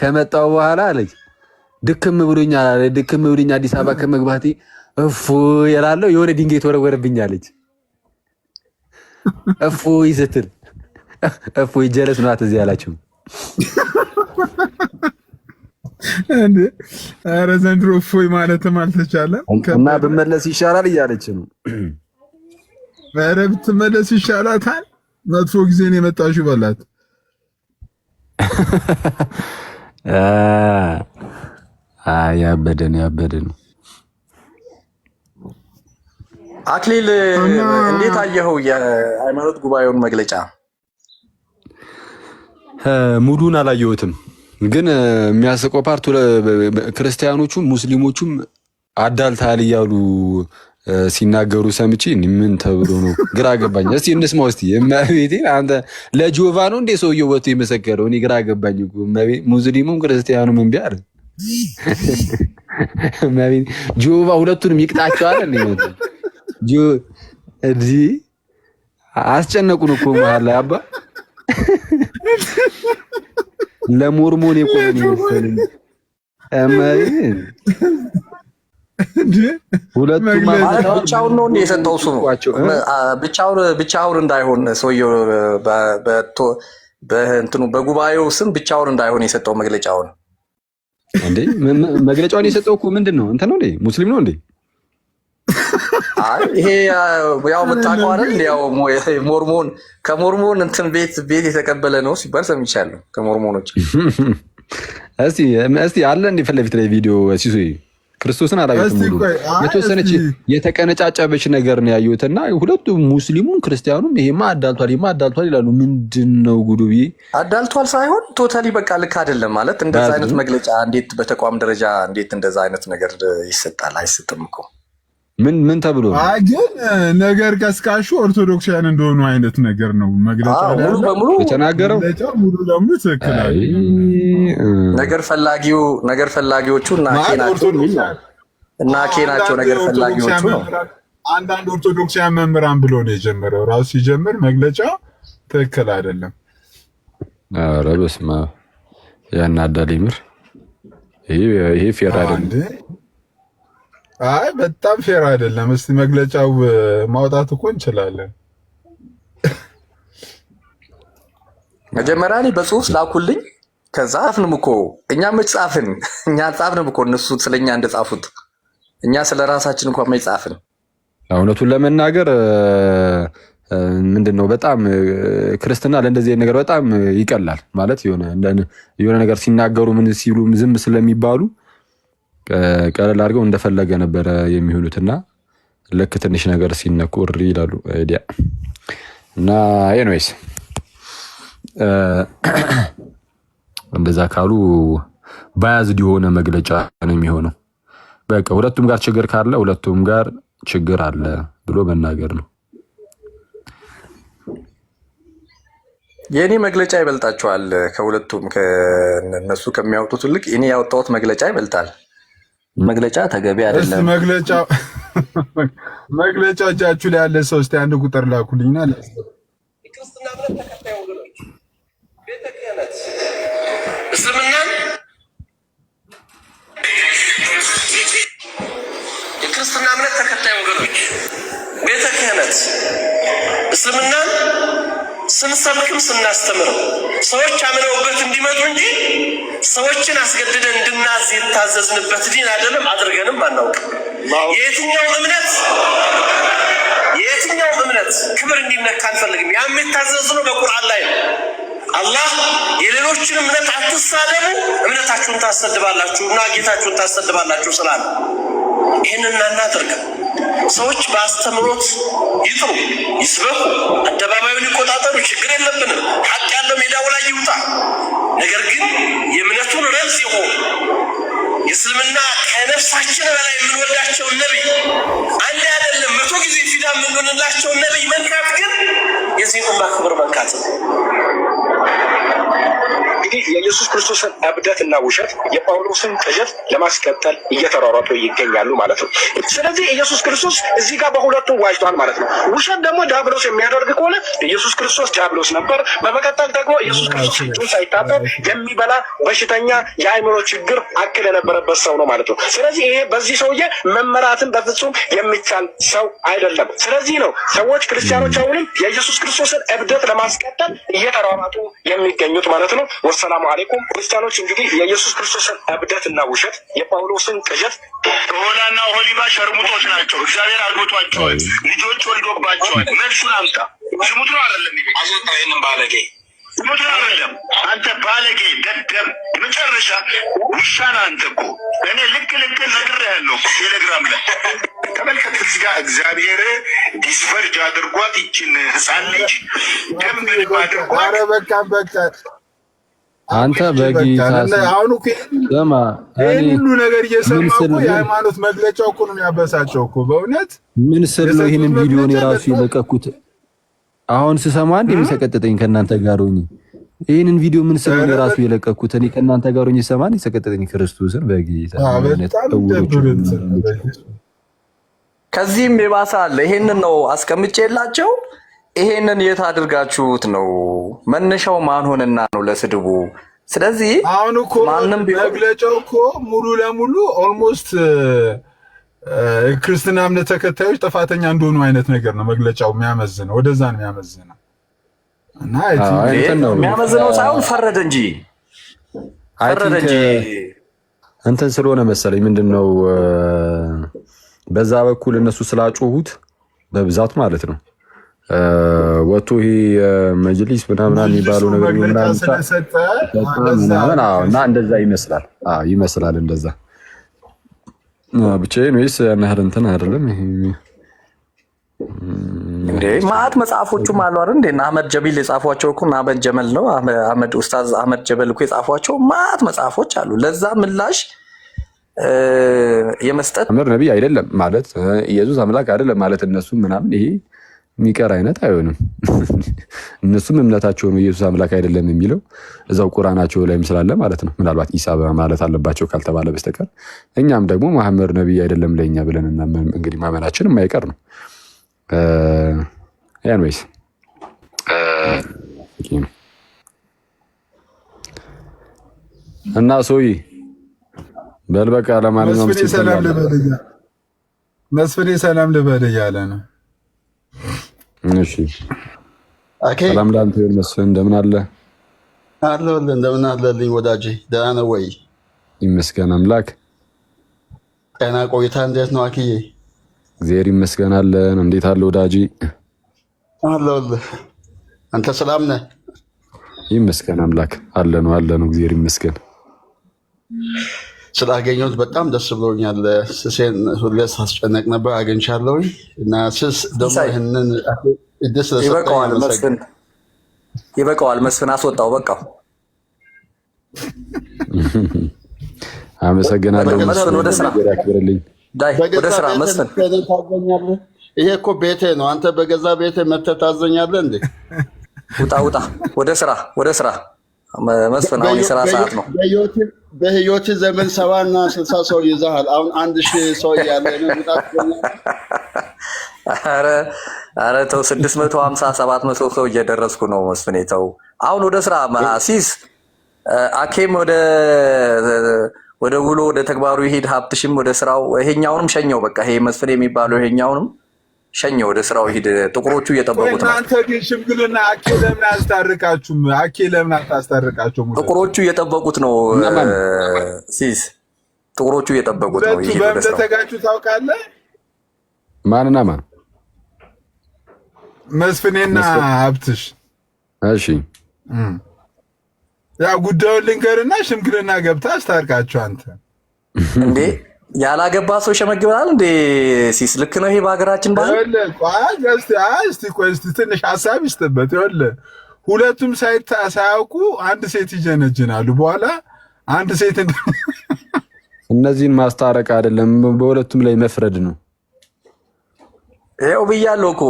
ከመጣው በኋላ አለች ድክም ብሎኛል አዲስ አበባ ከመግባቴ እፎ ይላለው የሆነ ድንጋይ ተወረወረብኛለች። እፎ ይዘትል እፎ ይጀለስ ነው አትዚ ያላችሁ እንዴ? ኧረ ዘንድሮ እፎይ ማለትም አልተቻለም እና ብመለስ ይሻላል እያለች ነው። ኧረ ብትመለስ ይሻላታል። መጥፎ ጊዜ ነው የመጣሽው በላት። ያበደ ነው። አክሊል እንዴት አየኸው የሃይማኖት ጉባኤውን መግለጫ? ሙሉን አላየሁትም፣ ግን የሚያስቀው ፓርቱ ክርስቲያኖቹም ሙስሊሞቹም አዳልታል እያሉ ሲናገሩ ሰምቼ ምን ተብሎ ነው ግራ ገባኝ። እስቲ እንስማው እስቲ። እመቤቴ አንተ ለጆቫ ነው እንዴ ሰውየው ወጥቶ የመሰከረው? እኔ ግራ ገባኝ እኮ ሙስሊሙም ክርስቲያኑም እምቢ አለ። እመቤቴ ጆቫ ሁለቱንም ይቅጣቸዋል እንዴ? እዚህ አስጨነቁን እኮ መሀል ላይ አባ ለሞርሞን የቆመን ይመስልኝ ሁለቱም ብቻውን ነው እንደ የሰጠው እሱ ብቻውን እንዳይሆን ሰውየው በእንትኑ በጉባኤው ስም ብቻውን እንዳይሆን የሰጠው መግለጫውን እንዴ መግለጫውን የሰጠው እኮ ምንድን ነው እንትን ነው እንዴ ሙስሊም ነው እንዴ? ይሄ ያው የምታውቀው አይደል? ያው ሞርሞን ከሞርሞን እንትን ቤት የተቀበለ ነው ሲባል ሰምቻለሁ ከሞርሞኖች። እስቲ አለ እንደ ፊት ለፊት ላይ ቪዲዮ ሲሱ ክርስቶስን አላየሁትም። ሙሉ የተወሰነች የተቀነጫጨበች ነገር ነው ያየሁትና ሁለቱም ሙስሊሙን ክርስቲያኑም ይሄማ አዳልቷል ይላሉ። ምንድነው ጉዱ ብዬ አዳልቷል ሳይሆን ቶታሊ በቃ ልክ አይደለም ማለት እንደዛ አይነት መግለጫ እንዴት በተቋም ደረጃ እንዴት እንደዛ አይነት ነገር ይሰጣል? አይሰጥም እኮ ምን ተብሎ ግን ነገር ቀስቃሹ ኦርቶዶክሳውያን እንደሆኑ አይነት ነገር ነው መግለጫ ሙሉ በሙሉ የተናገረው። ሙሉ ለሙሉ ትክክል አይደለም። ነገር ፈላጊዎቹ እናኬ ናቸው ነገር ፈላጊዎቹ ነው። አንዳንድ ኦርቶዶክሳውያን መምህራን ብሎ ነው የጀመረው። ራሱ ሲጀምር መግለጫው ትክክል አይደለም። ኧረ በስመ አብ ያናዳል ይምር። ይሄ ፌር አይደለም። አይ በጣም ፌር አይደለም። እስቲ መግለጫው ማውጣት እኮ እንችላለን። መጀመሪያ ላይ በጽሁፍ ላኩልኝ። ከዛ ጻፍንም እኮ እኛ መች ጻፍን? እኛ ጻፍንም እኮ እነሱ ስለኛ እንደጻፉት እኛ ስለራሳችን እንኳን መች ጻፍን? እውነቱን ለመናገር ምንድነው በጣም ክርስትና ለእንደዚህ ነገር በጣም ይቀላል ማለት የሆነ ነገር ሲናገሩ ምን ሲሉ ዝም ስለሚባሉ ቀለል አድርገው እንደፈለገ ነበረ የሚሆኑትና ልክ ትንሽ ነገር ሲነኩ እሪ ይላሉ አይዲያ እና ኤኒዌይስ እንደዛ ካሉ ባያዝድ የሆነ መግለጫ ነው የሚሆነው። በቃ ሁለቱም ጋር ችግር ካለ ሁለቱም ጋር ችግር አለ ብሎ መናገር ነው። የኔ መግለጫ ይበልጣቸዋል ከሁለቱም ከነሱ ከሚያወጡት ልክ እኔ ያወጣሁት መግለጫ ይበልጣል። መግለጫ ተገቢ አይደለም። መግለጫ እጃችሁ ላይ ያለ ሰው እስቲ አንድ ቁጥር ላኩልኝና የክርስትና እምነት ተከታይ ወገኖች ቤተ ክህነት እስልምናን የክርስትና እምነት ተከታይ ወገኖች ቤተ ክህነት እስልምናን ስንሰብክም ስናስተምርም ሰዎች አምነውበት እንዲመጡ እንጂ ሰዎችን አስገድደን እንድናዝ የታዘዝንበት ዲን አይደለም። አድርገንም አናውቅም። የየትኛው እምነት ክብር እንዲነካ አንፈልግም። ያም የታዘዝነው በቁርአን ላይ ነው። አላህ የሌሎችን እምነት አትሳደቡ፣ እምነታችሁን ታሰድባላችሁ እና ጌታችሁን ታሰድባላችሁ ስላለ ይህንን እናድርገን። ሰዎች በአስተምሮት ይጥሩ፣ ይስበኩ፣ አደባባዩን ይቆጣጠሩ፣ ችግር የለብንም። ሐቅ ያለው ሜዳው ላይ ይውጣ። ነገር ግን የእምነቱን ረምዝ የሆኑ የእስልምና ከነፍሳችን በላይ የምንወዳቸውን ነቢይ አንድ አይደለም 100 ጊዜ ፊዳ የምንሆንላቸውን ነቢይ መንካት ግን የዚህን ኡማ ክብር መንካት ነው። እንግዲህ የኢየሱስ ክርስቶስን እብደትና ውሸት የጳውሎስን ቅዠት ለማስቀጠል እየተሯሯጡ ይገኛሉ ማለት ነው። ስለዚህ ኢየሱስ ክርስቶስ እዚህ ጋር በሁለቱም ዋጅቷል ማለት ነው። ውሸት ደግሞ ዲያብሎስ የሚያደርግ ከሆነ ኢየሱስ ክርስቶስ ዲያብሎስ ነበር። በመቀጠል ደግሞ ኢየሱስ ክርስቶስ እጁን ሳይታጠብ የሚበላ በሽተኛ፣ የአእምሮ ችግር አክል የነበረበት ሰው ነው ማለት ነው። ስለዚህ ይሄ በዚህ ሰውዬ መመራትን በፍጹም የሚቻል ሰው አይደለም። ስለዚህ ነው ሰዎች ክርስቲያኖች አሁንም የኢየሱስ ክርስቶስን እብደት ለማስቀጠል እየተሯሯጡ የሚገኙት ማለት ነው። ወሰላሙ አለይኩም። ክርስቲያኖች እንግዲህ የኢየሱስ ክርስቶስን እብደትና ውሸት የጳውሎስን ቅዠት ኦሆላና ኦሆሊባ ሸርሙጦች ናቸው። እግዚአብሔር አግብቷቸዋል፣ ልጆች ወልዶባቸዋል። መልሱን አምጣ። ስሙት ነው አይደለም? አስወጣ ይህንን ባለጌ ስሙት ነው አይደለም? አንተ ባለጌ ደደብ መጨረሻ ውሻና አንተ እኮ እኔ ልክ ነግሬሃለሁ እኮ ቴሌግራም ላይ ተመልከት። እዚህ ጋር እግዚአብሔር ዲስፈርጅ አድርጓት ይችን ህፃን ልጅ ደንብ አድርጓት። ኧረ በቃ አንተ በጌታ አሁን እኮ ይሄን ሁሉ ነገር እየሰማ እኮ የሃይማኖት መግለጫው እኮ ነው የሚያበሳጨው እኮ በእውነት። ምን ስል ነው ይሄንን ቪዲዮ ነው የራሱ የለቀኩት? አሁን ስሰማ አንድ የሚሰቀጥጠኝ ከእናንተ ጋር ሆኜ ይሄንን ቪዲዮ ምን ስል ነው የራሱ የለቀኩት? እኔ ከእናንተ ጋር ሆኜ ሰማን የሰቀጥጠኝ ክርስቶስን በጌታ ከዚህም የባሰ አለ። ይሄንን ነው አስቀምጬላቸው። ይሄንን የት አድርጋችሁት ነው? መነሻው ማን ሆነና ነው ለስድቡ? ስለዚህ አሁን እኮ መግለጫው እኮ ሙሉ ለሙሉ ኦልሞስት ክርስትና እምነት ተከታዮች ጥፋተኛ እንደሆኑ አይነት ነገር ነው መግለጫው የሚያመዝነው። ወደዛ ነው የሚያመዝነው እና የሚያመዝነው ሳይሆን ፈረደ እንጂ እንትን ስለሆነ መሰለኝ ምንድነው በዛ በኩል እነሱ ስላጮሁት በብዛት ማለት ነው ወጥቶ ይሄ መጅሊስ ምናምን የሚባለው ነገር ምናምን እና እንደዛ ይመስላል። ይመስላል እንደዛ ብቻዬን ወይስ ያናህር እንትን አይደለም። ይሄ እንዴ ማአት መጽሐፎቹም አሉ አይደል እንዴ? አህመድ ጀቢል የጻፏቸው እኮ አህመድ ጀመል ነው አህመድ ኡስታዝ አህመድ ጀበል እኮ የጻፏቸው ማአት መጽሐፎች አሉ። ለዛ ምላሽ የመስጠት አምር ነብይ አይደለም ማለት ኢየሱስ አምላክ አይደለም ማለት እነሱ ምናምን ይሄ የሚቀር አይነት አይሆንም። እነሱም እምነታቸው ነው ኢየሱስ አምላክ አይደለም የሚለው እዛው ቁርአናቸው ላይም ስላለ ማለት ነው። ምናልባት ኢሳ ማለት አለባቸው ካልተባለ በስተቀር እኛም ደግሞ መሐመድ ነብይ አይደለም ለኛ ብለን እና እንግዲህ ማመናችን የማይቀር ነው። ያንወይስ እና ሶይ በልበቃ ለማንኛውም መስፍኔ ሰላም ልበል እያለ ነው። እሺ ሰላም ላንተ ይሁን መስፍን፣ እንደምን አለ? አለሁልህ። እንደምን አለልኝ ወዳጄ? ደህና ነው ወይ? ይመስገን አምላክ። ጤና ቆይታ እንዴት ነው አክዬ? እግዚአብሔር ይመስገን አለን። እንዴት አለ ወዳጄ? አለሁልህ። አንተ ሰላም ነህ? ይመስገን አምላክ አለ ነው እግዚአብሔር ይመስገን። ስላገኘሁት በጣም ደስ ብሎኛል። ስሴን ሁሌ ሳስጨነቅ ነበር አግኝቻለሁ እና ስስ ደግሞ ይህንን እድል ስለሰጠኝ ይበቃዋል። መስፍን አስወጣው በቃው። አመሰግናለሁ። ወደ ስራ ወደ ስራ መስፍን ታገኛለህ። ይሄ እኮ ቤቴ ነው። አንተ በገዛ ቤቴ መተህ ታዘኛለህ እንዴ? ውጣ ወደ ስራ መስፍን አሁን የስራ ሰዓት ነው። በህይወት ዘመን 70 እና 60 ሰው ይዛሃል። አሁን 1000 ሰው ያለ ነው። ኧረ ተው 650 700 ሰው እየደረስኩ ነው መስፍን። ተው አሁን ወደ ስራ አሲስ አኬም ወደ ውሎ ወደ ተግባሩ ይሄድ። ሀብትሽም ወደ ስራው። ይሄኛውንም ሸኘው በቃ። ይሄ መስፍን የሚባለው ይሄኛውንም ሸኘው ወደ ስራው ሂድ። ጥቁሮቹ እየጠበቁት ነው። እናንተ ግን ሽምግልና አኬ ለምን አስታርቃችሁም? አኬ ለምን አታስታርቃችሁም? ጥቁሮቹ እየጠበቁት ነው ሲስ ጥቁሮቹ እየጠበቁት ነው። ይሄ ወደ ስራው ተጋጩ ታውቃለህ? ማንና ማን? መስፍኔና ሀብትሽ። እሺ ያ ጉዳዩን ልንገርና ሽምግልና ገብታ አስታርቃችሁ አንተ እንዴ ያላገባ ሰው ሸመግበናል እንዴ? ሲስ ልክ ነው ይሄ በሀገራችን ባህል። እስቲ ትንሽ ሀሳብ ይስጥበት። ይኸውልህ ሁለቱም ሳያውቁ አንድ ሴት ይጀነጅናሉ። በኋላ አንድ ሴት እነዚህን ማስታረቅ አይደለም በሁለቱም ላይ መፍረድ ነው። ይኸው ብያለሁ እኮ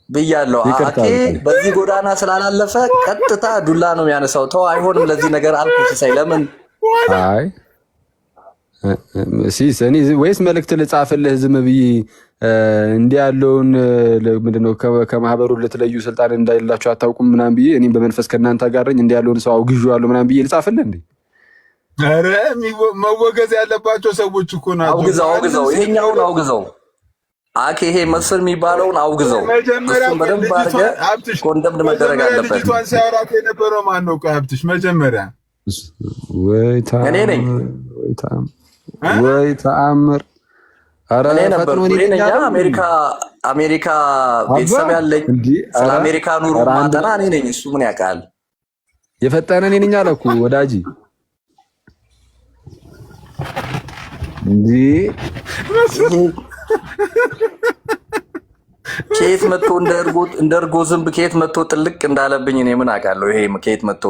ብያለሁ። አኬ በዚህ ጎዳና ስላላለፈ ቀጥታ ዱላ ነው የሚያነሳው። ተው አይሆንም ለዚህ ነገር አልኩ። ሲሳይ ለምን አይ ሲስ እኔ ወይስ መልእክት ልጻፍልህ ዝም ብዬ እንዲህ ያለውን ምንድነው ከማህበሩ ለተለዩ ስልጣን እንዳይላችሁ አታውቁም ምናምን ብዬ እኔም በመንፈስ ከእናንተ ጋር ነኝ እንዲህ ያለውን ሰው አውግዤዋለሁ ምናምን ብዬ ልጻፍልህ እንዴ? ኧረ መወገዝ ያለባቸው ሰዎች እኮ ናቸው። አውግዘው ይሄኛውን አውግዘው አኬ ይሄ መስል የሚባለውን አውግዘው። እሱም በደንብ አድርገህ ኮንደምድ መደረግ አለበት። ልጅቷን ሲያወራት የነበረው ማን ነው? ሀብትሽ መጀመሪያ እኔ ነኝ ወይ ተአምር እኔ ነበር አሜሪካ ቤተሰብ ያለኝ ስለ አሜሪካ ኑሮ ማጠና እኔ ነኝ። እሱ ምን ያውቃል? የፈጠነ እኔ ነኝ አለ እኮ ወዳጅ እንዴ ከየት መጥቶ እንደ እርጎ ዝንብ ከየት መጥቶ ጥልቅ እንዳለብኝ እኔ ምን አውቃለሁ? ይሄ ከየት መጥቶ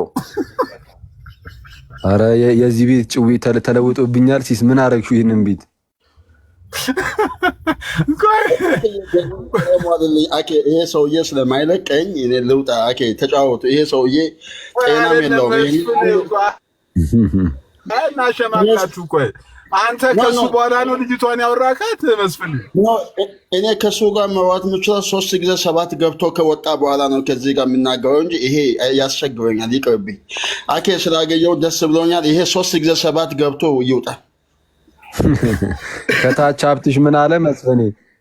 አረ የዚህ ቤት ጭዊ ተለውጦብኛል። ሲስ ምን አረግሹ? ይሄንን ቤት ይሄ ሰውዬ ስለማይለቀኝ እኔ ልውጣ። አኬ ተጫወቱ። ይሄ ሰውዬ ጤናም የለውም። እናሸማቃችሁ። ቆይ አንተ ከሱ በኋላ ነው ልጅቷን ያወራካት መስፍን? እኔ ከሱ ጋር መዋት የምችለው 3 ጊዜ 7 ገብቶ ከወጣ በኋላ ነው ከዚህ ጋር የምናገረው እንጂ ይሄ ያስቸግረኛል። ይቅርብኝ። አኬ ስላገኘው ደስ ብሎኛል። ይሄ 3 ጊዜ 7 ገብቶ ይውጣ። ከታች ሀብትሽ ምን አለ መስፍኔ?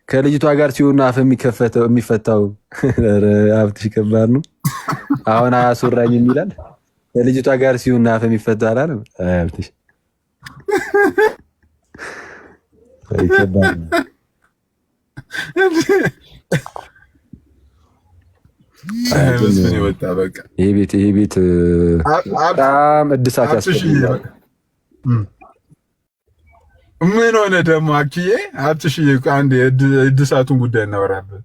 ከልጅቷ ጋር ሲሆን አፍ የሚፈታው ሀብትሽ ከባድ ነው። አሁን አያስወራኝም ይላል። ከልጅቷ ጋር ሲሆን አፍ የሚፈታው አላለ ሀብትሽ ይሄ ቤት በጣም እድሳት ያስፈልጋል። ምን ሆነ ደግሞ አክዬ? ሀብትሽዬ አንድ እድሳቱን ጉዳይ እናወራለን።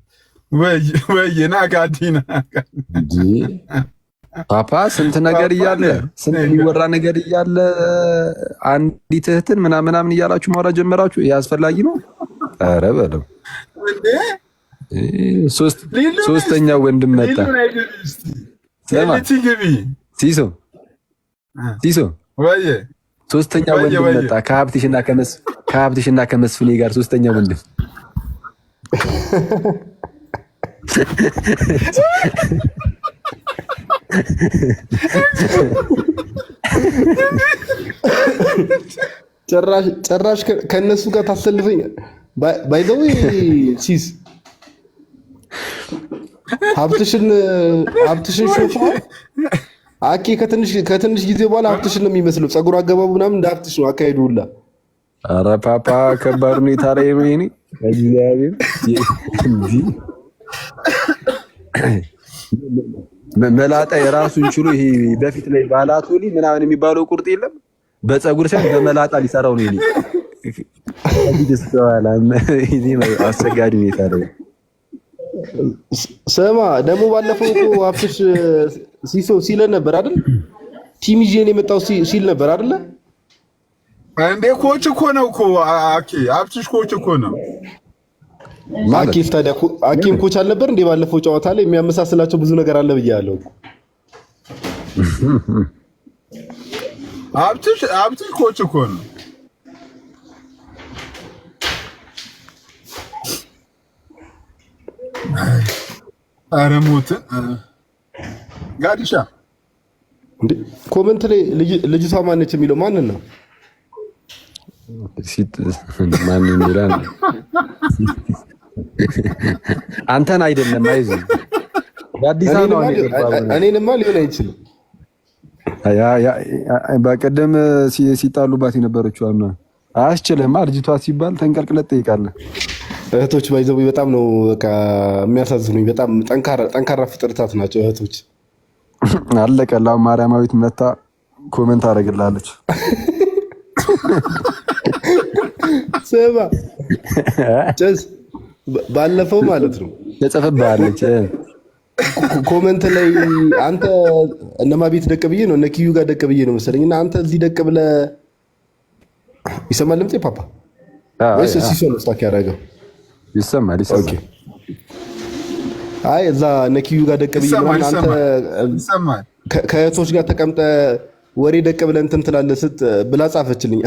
ወይ ናጋዲና ፓፓ ስንት ነገር እያለ ስንት የሚወራ ነገር እያለ አንዲት እህትን ምናምን እያላችሁ ማውራት ጀመራችሁ። ይሄ አስፈላጊ ነው? ኧረ በለው። ሶስተኛው ወንድም መጣ። ሲሶ ወይ ሶስተኛው ወንድም መጣ። ከሀብትሽና ከመስፍኔ ጋር ሶስተኛው ወንድም ጭራሽ ከነሱ ጋር ታሰልፈኝ ባይዘው ሲስ ሀብትሽን ሾፋ አኬ ከትንሽ ጊዜ በኋላ ሀብትሽን ነው የሚመስለው። ጸጉር አገባቡ ምናምን እንደ ሀብትሽ ነው አካሄዱ ሁላ። ኧረ ፓፓ ከባድ ሁኔታ ላይ ነው። እኔ እግዚአብሔር መላጣ የራሱን ችሎ ይሄ በፊት ላይ ባላቶሊ ምናምን የሚባለው ቁርጥ የለም። በፀጉር ሳይሆን በመላጣ ሊሰራው ነው። ይሄ አስቸጋሪ ሁኔታ ላይ ስማ። ደግሞ ባለፈው እኮ ሀብትሽ ሲሶ ሲለን ነበር አይደል? ቲም ይዤ ነው የመጣው ሲል ነበር አይደል? እንዴ ኮች እኮ ነው እኮ አኬ። ሀብትሽ ኮች እኮ ነው። አኬስ ታዲያ አኬም ኮች አልነበር እንዴ? ባለፈው ጨዋታ ላይ የሚያመሳስላቸው ብዙ ነገር አለ ብያለሁ። ሀብትሽ ኮች እኮ ነው። ኧረ ሞት ጋዲሻ እንዴ! ኮመንት ላይ ልጅቷ ማነች የሚለው ማንን ነው? ማንን ይላል? አንተን አይደለም። አይዞህ አዲስ አበባ እኔንማ ሊሆን አይችልም። በቀደም ሲጣሉባት የነበረችው አያስችልህማ። ልጅቷ ሲባል ተንቀልቅለት ትጠይቃለህ። እህቶች ባይዘው በጣም ነው በቃ የሚያሳዝኑኝ። በጣም ጠንካራ ፍጥረታት ናቸው እህቶች። አለቀላው ማርያማዊት መታ ኮሜንት አደረግላለች። ስማ ጭስ ባለፈው ማለት ነው ተጽፈባለች ኮሜንት ላይ አንተ እነማ ቤት ደቅ ብዬ ነው እነ ኪዩ ጋር ደቅ ብዬ ነው መሰለኝ። እና አንተ እዚህ ደቅ ብለህ ይሰማል ልምጤ ፓፓ ወይስ ሲሶ ነው ስታክ ያደረገው? ይሰማል። ኦኬ አይ እዛ ነኪዩ ጋር ደቅ ብዬ ነው አንተ ከእህቶች ጋር ተቀምጠ ወሬ ደቅ ብለህ እንትን ትላለህ ብላ ጻፈችልኝ።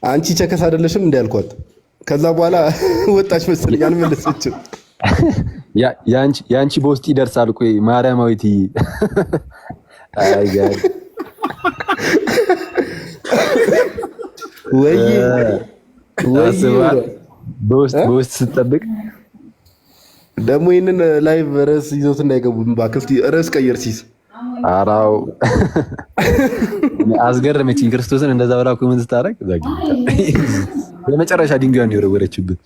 አንቺ ቸከስ አይደለሽም እንዴ አልኳት። ከዛ በኋላ ወጣች መሰለኝ አልመለሰችም። ያንቺ በውስጥ ይደርሳል። ቆይ ማርያማዊት አይ ጋር ወይ በውስጥ ስትጠብቅ ደግሞ ይሄንን ላይቭ ርዕስ ይዞት እንዳይገቡ ባክፍቲ ርዕስ ቀየር ሲስ አራው አስገረመችኝ። ክርስቶስን እንደዛ ብላ ኮሜንት ስታደርግ ዘጊ በመጨረሻ ድንጋዩን የወረወረችብን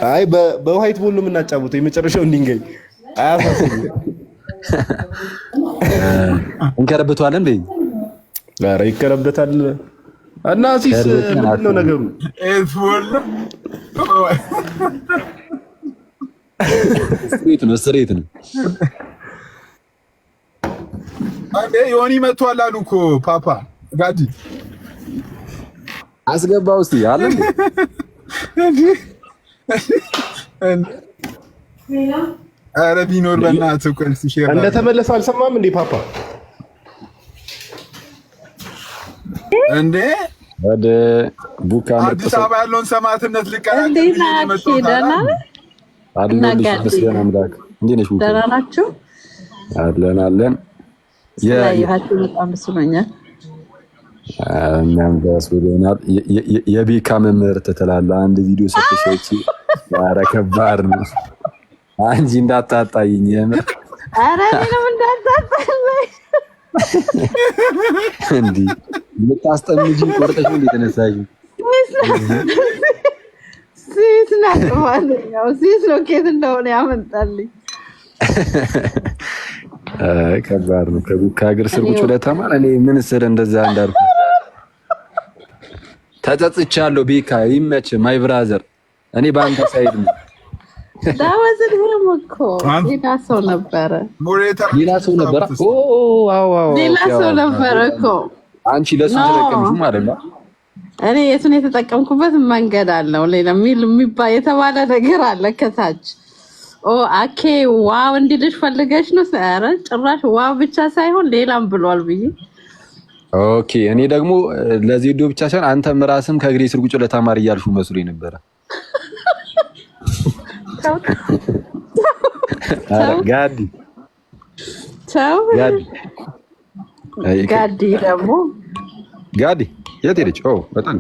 አይ በዋይት ቦል ነው የምናጫውተው የመጨረሻውን ድንጋይ አያሳስብም። እንከረብቷለን በይ። ኧረ ይከረበታል። እና ሲስ ምንድን ነው ነገሩ? ስትሬት ነው። አንዴ ዮኒ መጥቷል አሉ እኮ ፓፓ ጋዲ አስገባው እስቲ አለ ኧረ ቢኖር በእናትህ እኮ ሼር እንደተመለሰ አልሰማም እንዴ ፓፓ? እንዴ ወደ ቡካ አዲስ አበባ ያለውን ሰማዕትነት ልቀናል። ደህና ናችሁ? አለን ስላየኋችሁ በጣም ደስ ብሎኛል። እኛም ደስ ብሎናል። የቤካ መምህር ትላለህ አንድ ቪዲዮ ሰጥተሽ ኧረ ከባድ ነው። አንቺ እንዳታጣይኝ የምር ኧረ እኔንም እንዳታጣይኝ እንዴ ልታስጠምጂ ቆርጠሽ እንዴ ተነሳሽ? ሲስ ነው ሲስ ነው ከየት እንደሆነ ያመጣልኝ። ከባድ ነው። ከእግር ስር ቁጭ ብለህ ተማር። እኔ ምን ስር እንደዛ እንዳልኩ ተጸጽቻለሁ። ቤካ ይመች ማይ ብራዘር። እኔ በአንተ ሳይድ ነው። ዳወዝን እኮ ሌላ ሰው ነበረ። ሌላ ሰው ነበረ። ኦ አዎ ሌላ ሰው ነበረ እኮ። አንቺ ለሱ ተጠቀምሽ ማለት ነው። እኔ የቱን የተጠቀምኩበት መንገድ አለው። ሌላ የሚባል የተባለ ነገር አለ ከታች። ኦ አኬ ዋው እንዲልሽ ፈልገሽ ነው? ኧረ ጭራሽ ዋው ብቻ ሳይሆን ሌላም ብሏል ብዬ። ኦኬ እኔ ደግሞ ለዜዶ ብቻ ሳይሆን አንተም ራስም ከእግሬ ስር ቁጭ ብለህ ተማር እያልሽው መስሎኝ ነበረ። ጋዲ ደግሞ ጋዲ የት ሄደች? ኦ በጣም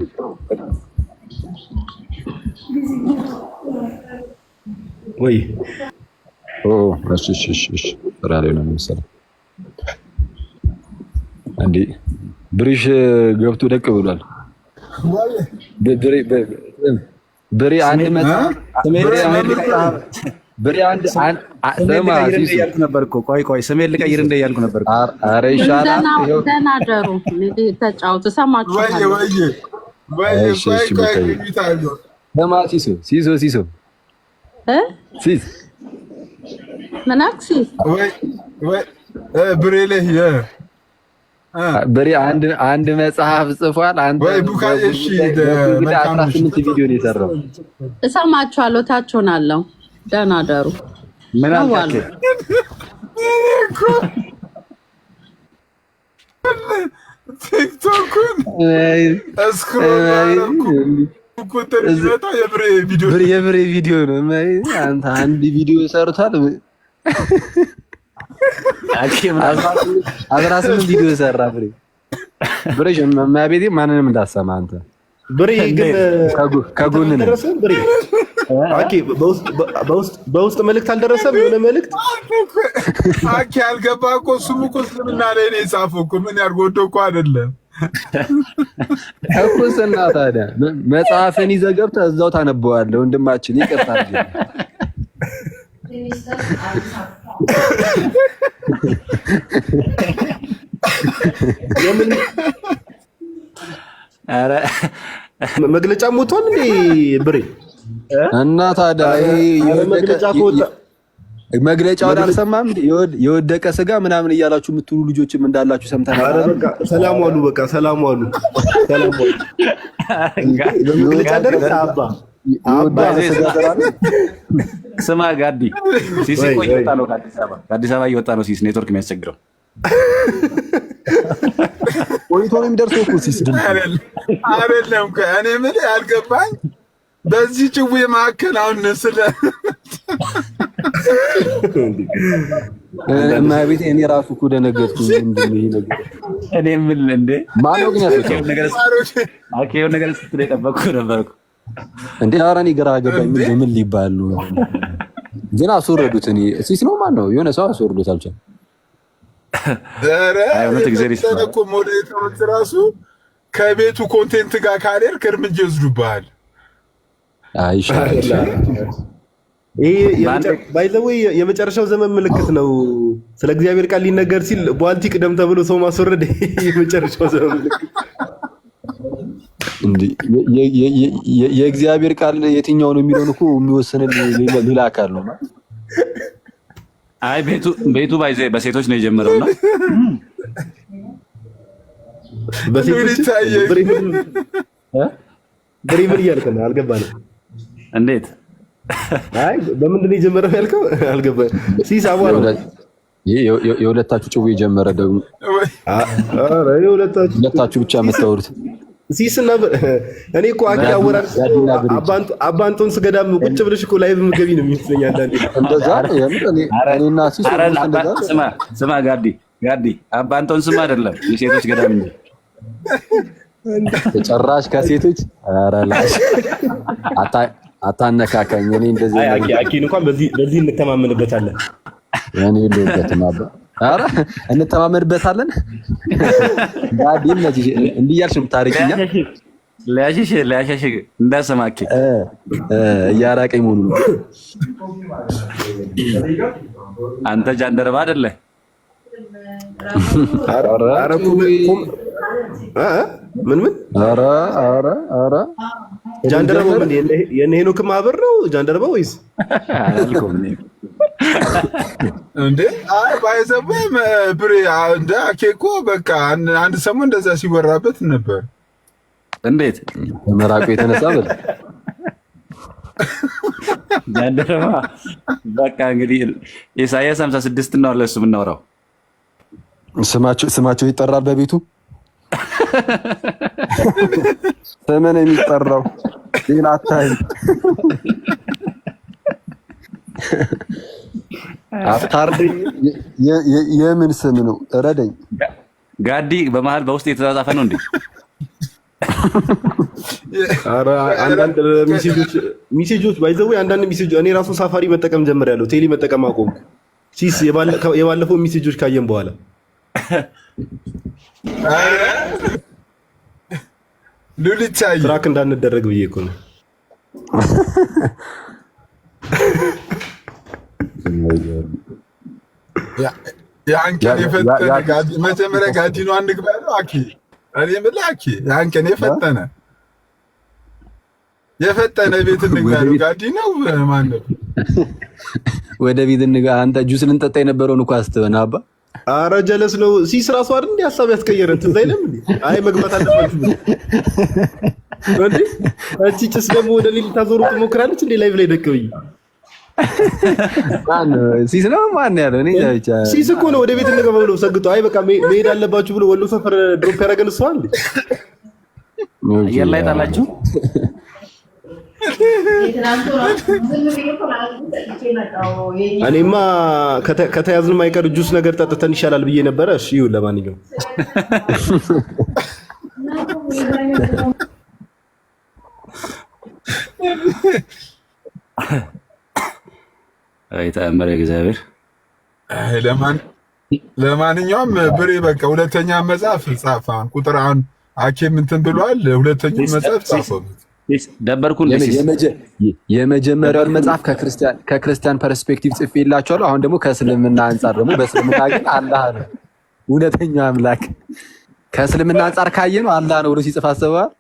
ወይ እሺ ስራ ላይ ነው መሰለኝ። እንዴ ብሪሽ ገብቶ ደቅ ብሏል። ብሬ አንድ መጽሐፍ ብሬ አንድ ነበር እኮ ቆይ ስሜን ልቀይር እንደ እያልኩ ነበር። ኧረ ይሻላል። ደህና ደሩ ተጫውቱ። ሰማችኋል? ሲሶ መናክሲ ብሬ ላይ ብሬ አንድ መጽሐፍ ጽፏል። አንተ ወይ ቡካዬ እሺ 18 ቪዲዮ ነው የሰራው። እሰማችኋለሁ። ታች ሆናለሁ። ደህና ደሩ። ምን አልከኝ? ቲክቶክን የብሬ ቪዲዮ ነው። አንተ አንድ ቪዲዮ ሰርቷል። 18 ቪዲዮ ሰራ ብሬ። ብሬሽ ማቤቴ ማንንም እንዳሰማ አንተ ብሬ ግን ከጎን ነው። ኦኬ በውስጥ መልእክት አልደረሰም። የሆነ መልእክት አኪ አልገባ እኮ እሱም እኮ እስልምና ላይ ነው የጻፈው እኮ ምን ያርጎዶ እኮ አይደለም እኮ ሰና። ታዲያ መጽሐፍን ይዘህ ገብተህ እዛው ታነበዋለህ። ወንድማችን ይቅርታ ኧረ መግለጫ ሞቷል እንዴ ብሬ? እና ታዲያ መግለጫ ከወጣ መግለጫውን አልሰማም። የወደቀ ስጋ ምናምን እያላችሁ የምትሉ ልጆችም እንዳላችሁ ሰምተናል። ኧረ በቃ ሰላም ዋሉ። በቃ ሰላም ዋሉ። ሰላም ዋሉ። በመግለጫ ደረሰ አባ ስማ ጋዲ ሲስ እኮ እየወጣ ነው ከአዲስ አበባ እየወጣ ነው። ሲስ ኔትወርክ የሚያስቸግረው ቆይቶ ነው የሚደርሰው እኮ ሲስ ድምፅ አይደለም። እኔ ምን ያልገባኝ በዚህ ጭዌ መካከል አሁን ስለ እና ቤት እኔ ራሱ እኮ ደነገጥኩ። ምንድን ነው ይሄ ነገር? እኔ ምን እንደ ማነው ግን ያስወጣው ነገር ስትል የጠበቅኩ ነበርኩ እንዴ? ኧረ እኔ ግራ ገባኝ። ምን ሊባል ነው ግን? አስወረዱት። እኔ ሲስ ነው ማን ነው? የሆነ ሰው አስወርዶት አልቻለም። እውነት እግዚአብሔር እኮ ሞዴሬተሮች ራሱ ከቤቱ ኮንቴንት ጋር ካልሄድክ እርምጃ ይወስዱብሃል። ባይዘወይ የመጨረሻው ዘመን ምልክት ነው። ስለ እግዚአብሔር ቃል ሊነገር ሲል ቧልቲ ቅደም ተብሎ ሰው ማስወረድ የመጨረሻው ዘመን ምልክት። የእግዚአብሔር ቃል የትኛው ነው የሚለውን እኮ የሚወስንን ሌላ አካል ነው። አይ ቤቱ በሴቶች ነው የጀመረውና በሴቶች ብሬምን እያልክ ነው። አልገባንም። እንዴት? አይ በምንድን ነው የጀመረው ያልከው? አልገባንም። ሲስ አቧራ የሁለታችሁ ጭው የጀመረ ደግሞ አረ የሁለታችሁ ብቻ የምታወሩት ሲስና እኔ እኮ አወራር አባንቶን ስገዳም ቁጭ ብለሽ እኮ ላይቭ ምገቢ ነው የሚመስለኝ አንዳንዴ። እንደዛ እኔና ሲስ ስማ ጋዲ አባንቶን ስም አይደለም የሴቶች ገዳም እንጂ ጭራሽ ከሴቶች ኧረ ላሽ አታነካካኝ። እኔ እንደዚህ አኪን እንኳን በዚህ እንተማመንበታለን። እኔ የለሁበትም አባ። ኧረ እንተማመንበታለን። ጋዲም ነዚህ እንዲህ እያልሽ የምታረቂኛ ሊያሸሽ እንዳሰማኪ እያራቀኝ መሆኑ ነው። አንተ ጃንደረባ አይደለህ? ምን ኧረ ጃንደረባው ምን የእነ ሄኖክ ማህበር ነው ጃንደረባው ወይስ እንዴ? አይ ባይዘበም ብሬ እንደ አኬኮ በቃ አንድ ሰሞን እንደዛ ሲወራበት ነበር። እንዴት መራቁ የተነሳ በል ጃንደረባ በቃ እንግዲህ ኢሳይያስ 56 ነው ለሱ የምናወራው። ስማቸው ይጠራል በቤቱ ስምን የሚጠራው ሌላ አታይ አፍታርድ የምን ስም ነው? ረደኝ ጋዲ በመሃል በውስጥ የተጻፈ ነው እንዴ? ኧረ አንዳንድ ሚሴጆች ባይዘው አንዳንድ ሚሴጆች እኔ ራሱ ሳፋሪ መጠቀም ጀምሬያለሁ። ቴሌ መጠቀም አቆምኩ። ሲስ የባለፈው ሚሴጆች ካየን በኋላ ሉሊቻይ ትራክ እንዳንደረግ ብዬ እኮ ነው። ያንቀን የፈጠነ ጋዲ መጀመሪያ ጋዲ ነው አንግባ ያለው አኪ እኔ የምልህ አኪ ያንቀን የፈጠነ ቤት እንግባ ያለው ጋዲ ነው ማን ነው? ወደ ቤት እንግባ አንተ ጁስ ልንጠጣ የነበረውን እኮ አስተበና አባ። ኧረ ጀለስ ነው ሲስ ራሱ አይደል እንዴ ሐሳብ ያስቀየረን ትዝ አይልም እንዴ? አይ መግባት አለባችሁ እንዴ? እቺ ጭስ ደግሞ ወደ ሌላ ታዞሩ ትሞክራለች እንዴ? ላይቭ ላይ ደቀብኝ ማን ሲስ ነው ማን ያለው? እኔ ብቻ ሲስ እኮ ነው ወደ ቤት እንገባ ብሎ ሰግጦ አይ በቃ መሄድ አለባችሁ ብሎ ወሎ ሰፈር ድሮፕ ያደረገን እሱ አይደል? አየር ላይ ጣላችሁ። እኔማ ከተያዝንም አይቀር ጁስ ነገር ጠጥተን ይሻላል ብዬ ነበረ። እሺ ይሁን። ለማንኛውም አይ ተአምረ እግዚአብሔር። ለማንኛውም ብሬ በቃ ሁለተኛ መጽሐፍ ጻፈ። ቁጥር አሁን አኬም እንትን ብሏል። ሁለተኛው መጽሐፍ ጻፈ። ደበርኩን የመጀመሪያውን መጽሐፍ ከክርስቲያን ፐርስፔክቲቭ ጽፌላችኋለሁ። አሁን ደግሞ ከእስልምና አንጻር ደግሞ በእስልምና ግን አላህ ነው እውነተኛው አምላክ። ከእስልምና አንጻር ካየነው አላህ ነው ብሎ ሲጽፍ አስበዋል።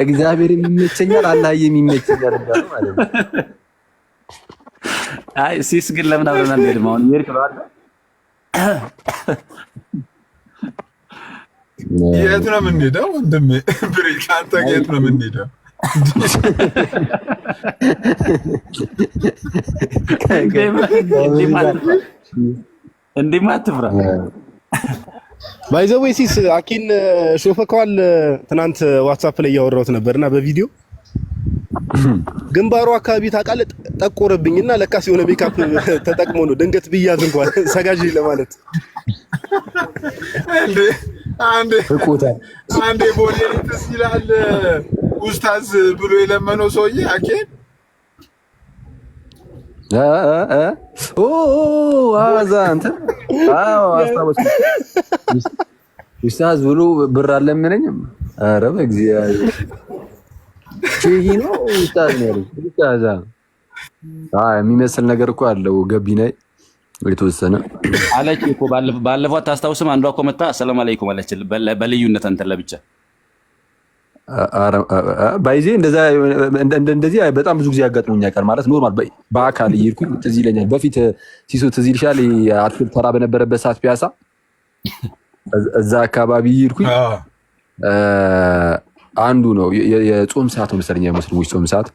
እግዚአብሔር የሚመቸኛል አላህ የሚመቸኛል እንዳለው ማለት ነው። አይ ሲስ ግን ለምን አብረን አንሄድም? አሁን ይሄድ ነው አይደል? የት ነው የምንሄደው ወንድሜ? ብሬክ አንተ የት ነው የምንሄደው? እንዲህ አትፍራ። ባይዘዌ ሲስ አኪን ሾፈከዋል። ትናንት ዋትስአፕ ላይ እያወራሁት ነበርና በቪዲዮ ግንባሩ አካባቢ ታውቃለህ ጠቆረብኝና ለካስ የሆነ ሜካፕ ተጠቅሞ ነው ድንገት ብያዝ እንኳን ሰጋጅ ለማለት አንዴ ቦሌ ልትስ ይላል ኡስታዝ ብሎ የለመነው ሰውዬ አኬን አዛ አንተ አስታወስኩ። ኡስታዝ ብሎ ብር አለመነኝም። ኧረ በእግዚአብሔር ቼሂ ነው ኡስታዝ ነው ኡስታዝ። የሚመስል ነገር እኮ አለው ገቢና የተወሰነ አለች እኮ ባለፈው አታስታውስም? አንዷ እኮ መጣ ሰላም አለይኩም አለች በልዩነት አንተ ለብቻ ባይዜ እንደዚህ በጣም ብዙ ጊዜ ያጋጥሙኛል። ቀር ማለት ኖርማል በአካል እየሄድኩኝ ትዝ ይለኛል። በፊት ሲሶ ትዝ ይልሻል? አትክልት ተራ በነበረበት ሰዓት ፒያሳ እዛ አካባቢ እየሄድኩኝ አንዱ ነው የጾም ሰዓት ነው መሰለኝ የሙስሊሞች ጾም ሰዓት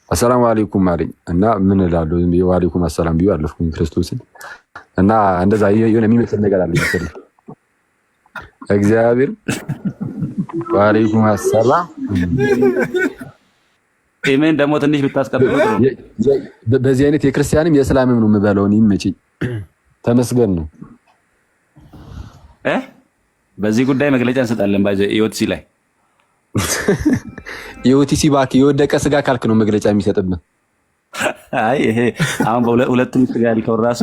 አሰላሙ አለይኩም አለኝ እና ምን እላለሁ ዝም ብዬ ወአለይኩም አሰላም ብዬ አለፍኩኝ ክርስቶስን እና እንደዛ የሆነ የሚመስል ነገር አለ መሰለኝ እግዚአብሔር ወአለይኩም አሰላም ኢሜን ደግሞ ትንሽ ብታስቀምጥ በዚህ አይነት የክርስቲያንም የእስላምም ነው የምበለው እኔ መቼ ተመስገን ነው። በዚህ ጉዳይ መግለጫ እንሰጣለን ባይ ኢኦቲሲ ላይ ኢኦቲሲ ባክ የወደቀ ስጋ ካልክ ነው መግለጫ የሚሰጥብህ። አይ ይሄ አሁን በሁለቱም ስጋ ያልከው ራሱ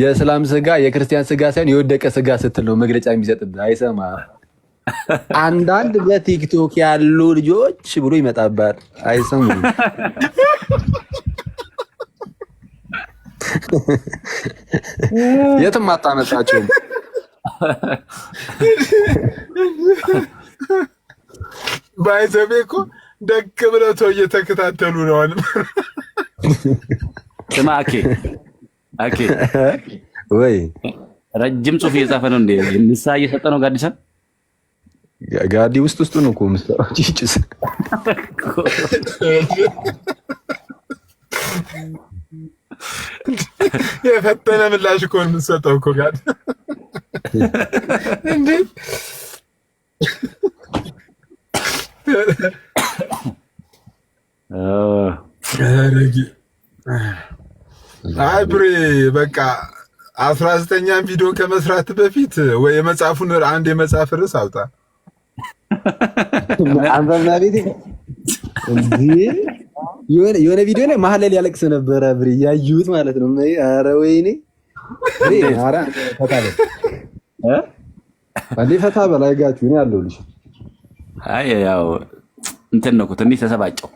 የእስላም ስጋ የክርስቲያን ስጋ ሳይሆን የወደቀ ስጋ ስትል ነው መግለጫ የሚሰጥብህ። አይሰማ አንዳንድ በቲክቶክ ያሉ ልጆች ብሎ ይመጣባል። አይሰሙም። የትም አታመጣቸውም። ባይዘቤ እኮ ደግ ብለው ተው እየተከታተሉ ነው። አሁንም ስማ አኬ ወይ ረጅም ጽሁፍ እየጻፈ ነው እንዴ? ንስሓ እየሰጠ ነው ጋዲሳ ጋዲ ውስጥ ነው እኮ ምስተራው ጭጭስ የፈተነ ምላሽ እኮ የምትሰጠው እኮ ጋር እንዴ አይ ብሬ በቃ 19ኛም ቪዲዮ ከመስራት በፊት ወይ የመጽሐፉን አንድ የመጽሐፍ ርዕስ አውጣ። አንበና ቤት እንዴ የሆነ ቪዲዮ ላይ መሀል ላይ ያለቅስ ነበረ ብሬ ያዩት ማለት ነው። ኧረ ወይኔ ኧረ ፈታ በል አንዴ ፈታ በል አይጋችሁ እኔ አለሁልሽ። አይ ያው እንትን ነው እኮ ትንሽ ተሰባጨው።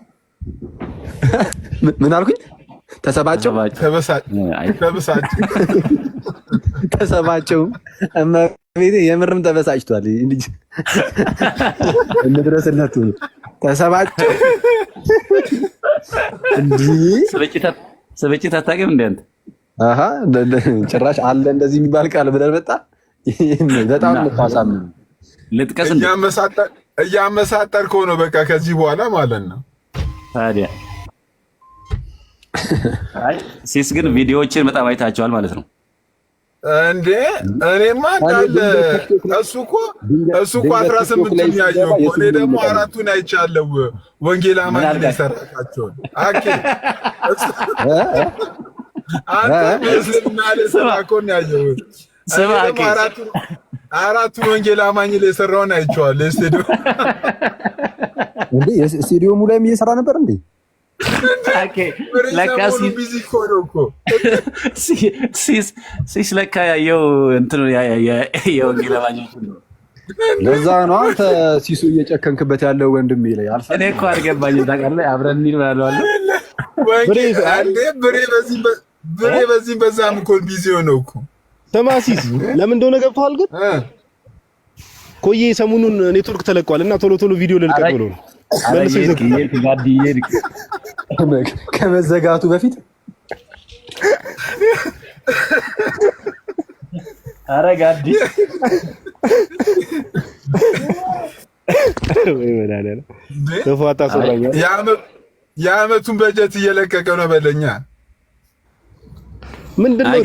ምን አልኩኝ? ተሰባጨው ተሰባጨው እመቤቴ የምርም ተበሳጭቷል። እንዴ እንድረስለት ተሰባጨው እንዴ ስብጭት አታውቅም እንዴ አንተ? አሃ ጭራሽ አለ እንደዚህ የሚባል ቃል ብለህ መጣ። በጣም ልታሳም ልጥቀስ እንዴ እያመሳጠርከው ነው በቃ ከዚህ በኋላ ማለት ነው። ታዲያ አይ ሲስ ግን ቪዲዮዎችን በጣም አይታቸዋል ማለት ነው እንዴ? እኔማ እንዳለ እሱ እኮ 18 ያየው እኮ እኔ ደግሞ 4ቱን አይቻለሁ። ወንጌል አማኝ ላይ ሰራካቸውን አኬ አንተ እስልምና ላይ ሰራኮን ያየው ስማ አኬ 4ቱን ወንጌል አማኝ ላይ ሰራውን አይቼዋለሁ። ስቱዲዮ ሙሉ ላይ እየሰራ ነበር እንዴ? አኬ ለካሲ ቢዚ ኮሮኮ ሲስ ለካ ያየው እንትኑ የወንጌል አማኞች ነው። ለዛ ነው አንተ ሲሱ እየጨከንክበት ያለው ወንድሜ ላይ አልፈ እኔ እኮ አልገባኝም። ታውቃለህ አብረን እንሂድ ብላለዋለሁ። ብሬ በዚህ በዛም እኮ ቢዚ ሆነው እኮ ተማሲስ ለምን እንደሆነ ገብቶሃል? ግን ኮዬ ሰሞኑን ኔትወርክ ተለቋል እና ቶሎ ቪዲዮ ልልቀቅ ብሎ ነው። ከመዘጋቱ በፊት ኧረ ጋዲ የዓመቱን በጀት እየለቀቀ ነው በለኛ። ምንድነው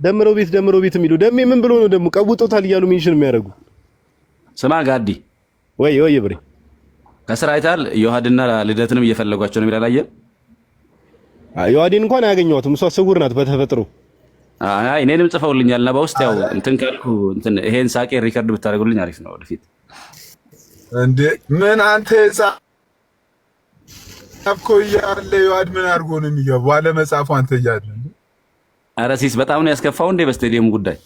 ደምረው ቤት የሚሉ ደሜ ምን ብሎ ነው ደግሞ ቀውጦታል እያሉ ሜንሽን የሚያደርጉ? ስማ ጋዲ ወይ ብሬ ከስራ አይታል ዮሐድና ልደትንም እየፈለጓቸው ነው የሚላል። አየህ ዮሐድን እንኳን አያገኘዋትም፣ እሷ ስውር ናት በተፈጥሮ። አይ እኔንም ጽፈውልኛልና በውስጥ ያው እንትን ካልኩ እንትን ይሄን ሳቄ ሪከርድ ብታደርጉልኝ አሪፍ ነው ወደፊት። እንዴ ምን አንተ ጻፍኮ እያለ ዮሐድ ምን አድርጎ ነው የሚገባው? ባለ መጽሐፉ አንተ እያለ ኧረ ሲስ በጣም ነው ያስከፋው እንዴ በስቴዲየም ጉዳይ።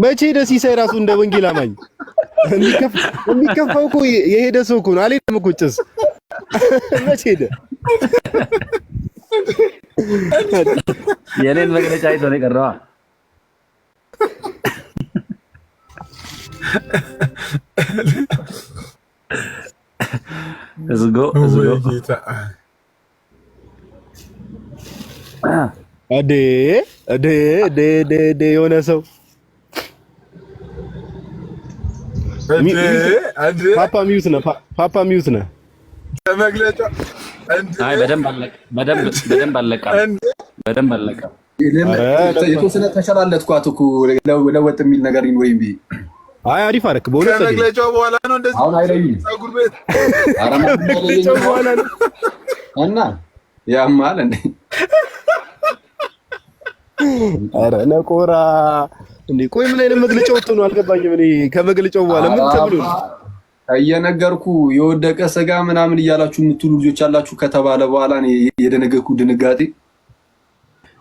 መቼ ደስ ይሳይ ራሱ እንደ ወንጌል አማኝ የሚከፋው እኮ የሄደ ሰው እኮ ነው። አልሄደም እኮ ጭስ መቼ ሄደ? የኔን መግለጫ አይቶ ነው የቀረዋ። እዝጎ የሆነ ሰው ፓፓ ሚዩት ነህ። አይ በደንብ አለቀ። የተወሰነ ተሸላለትኳት እኮ ለወጥ የሚል ነገር ይኖረኝ ብዬ። አይ አሪፍ አደረክ በእውነት። ከመግለጫው በኋላ ነው እንደዚህ አሁን አይለኝም። ፀጉር ቤት በኋላ ነው እና ያማል እንዴ? ኧረ ነቆራ እንዴ! ቆይ ምን አይነት መግለጫ ወጥቶ ነው አልገባኝም። እኔ ከመግለጫው በኋላ ምን ተብሎ ነው? እየነገርኩ የወደቀ ስጋ ምናምን እያላችሁ የምትሉ ልጆች አላችሁ ከተባለ በኋላ እኔ የደነገኩ ድንጋጤ።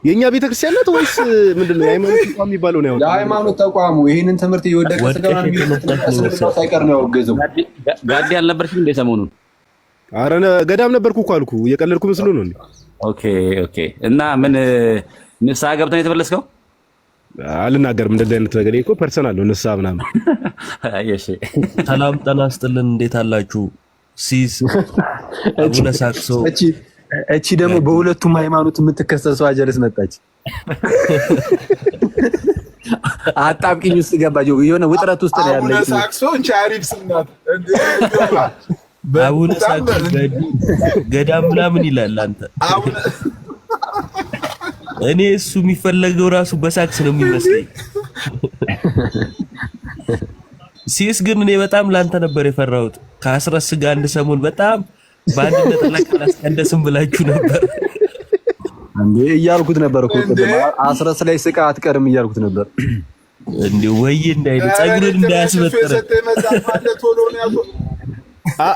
የኛ ቤተክርስቲያን ናት ወይስ ምንድነው? የሃይማኖት ተቋም የሚባለው ነው? የሃይማኖት ተቋሙ ይሄንን ትምህርት የወደቀ ስጋ ምናምን የሚለው ሳይቀር ነው ያወገዘው። ጋዲ አልነበርሽም እንደ ሰሞኑን? ኧረ ገዳም ነበርኩ እኮ አልኩ። እየቀለድኩ መስሎ ነው እንዴ? ኦኬ እና ምን ንስሓ ገብተን የተመለስከው? አልናገርም እንደዚህ አይነት ነገር እኮ ፐርሰናል ነው። ንስሓ ምናምን። አየሽ። ሰላም ጤና ይስጥልን። እንዴት አላችሁ? ሲስ አቡነ ሳክሶ እቺ ደግሞ በሁለቱም ሃይማኖት የምትከሰሰው አጀልስ መጣች። አጣብቂኝ ውስጥ ገባች። የሆነ ውጥረት ውስጥ ነው ያለች። አቡነ ሳክሶ ቻሪፍ ስናት አቡነ ሳክሶ ገዳም ምናምን ይላል። አንተ እኔ እሱ የሚፈለገው ራሱ በሳክስ ነው የሚመስለኝ። ሲስ ግን እኔ በጣም ላንተ ነበር የፈራሁት። ከአስረስ ጋር አንድ ሰሞን በጣም በአንድነት አላስቀደስም ብላችሁ ነበር እንዴ? እያልኩት ነበር እኮ አስረስ ላይ ስቃ አትቀርም እያልኩት ነበር እንዴ። ወይ እንዳይደ ፀጉርን እንዳያስበጥር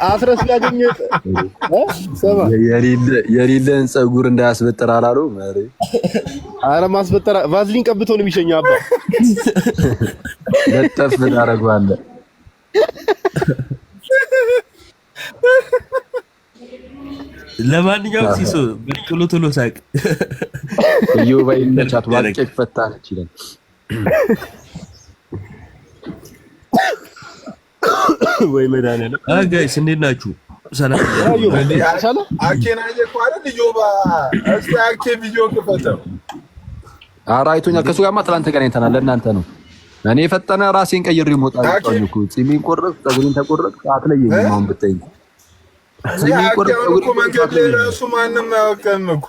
አስረስ ያገኘ ሰማ የሌለን ፀጉር እንዳያስበጥር አላሉ ማሪ። አረ ማስበጥር ቫዝሊን ቀብቶ ነው የሚሸኘው። አባ ለጠፍ እናደርገዋለን። ለማንኛውም ሲሶ ቶሎ ሳቅ እዮባይ እንደቻት ዋቄ ፈታነች ይላል። ወይ መድኃኒዓለም። ጋይስ እንዴት ናችሁ? ሰላም አኬና የኳለ ልጆባ እስቲ አኬ ቪዲዮ ከፈተው አራይቶኛ ከሱ ጋርማ ትላንት ተገናኝተናል። ለእናንተ ነው እኔ ፈጠነ ራሴን ቀይሬ ሞጣው እኮ ጺሜን ቆረጥ ፀጉሬን ተቆረጥ አትለየኝም። አሁን ብታይ ጺሜን ቆረጥ ፀጉሬን መንገድ ላይ ራሱ ማንም አያውቅም እኮ።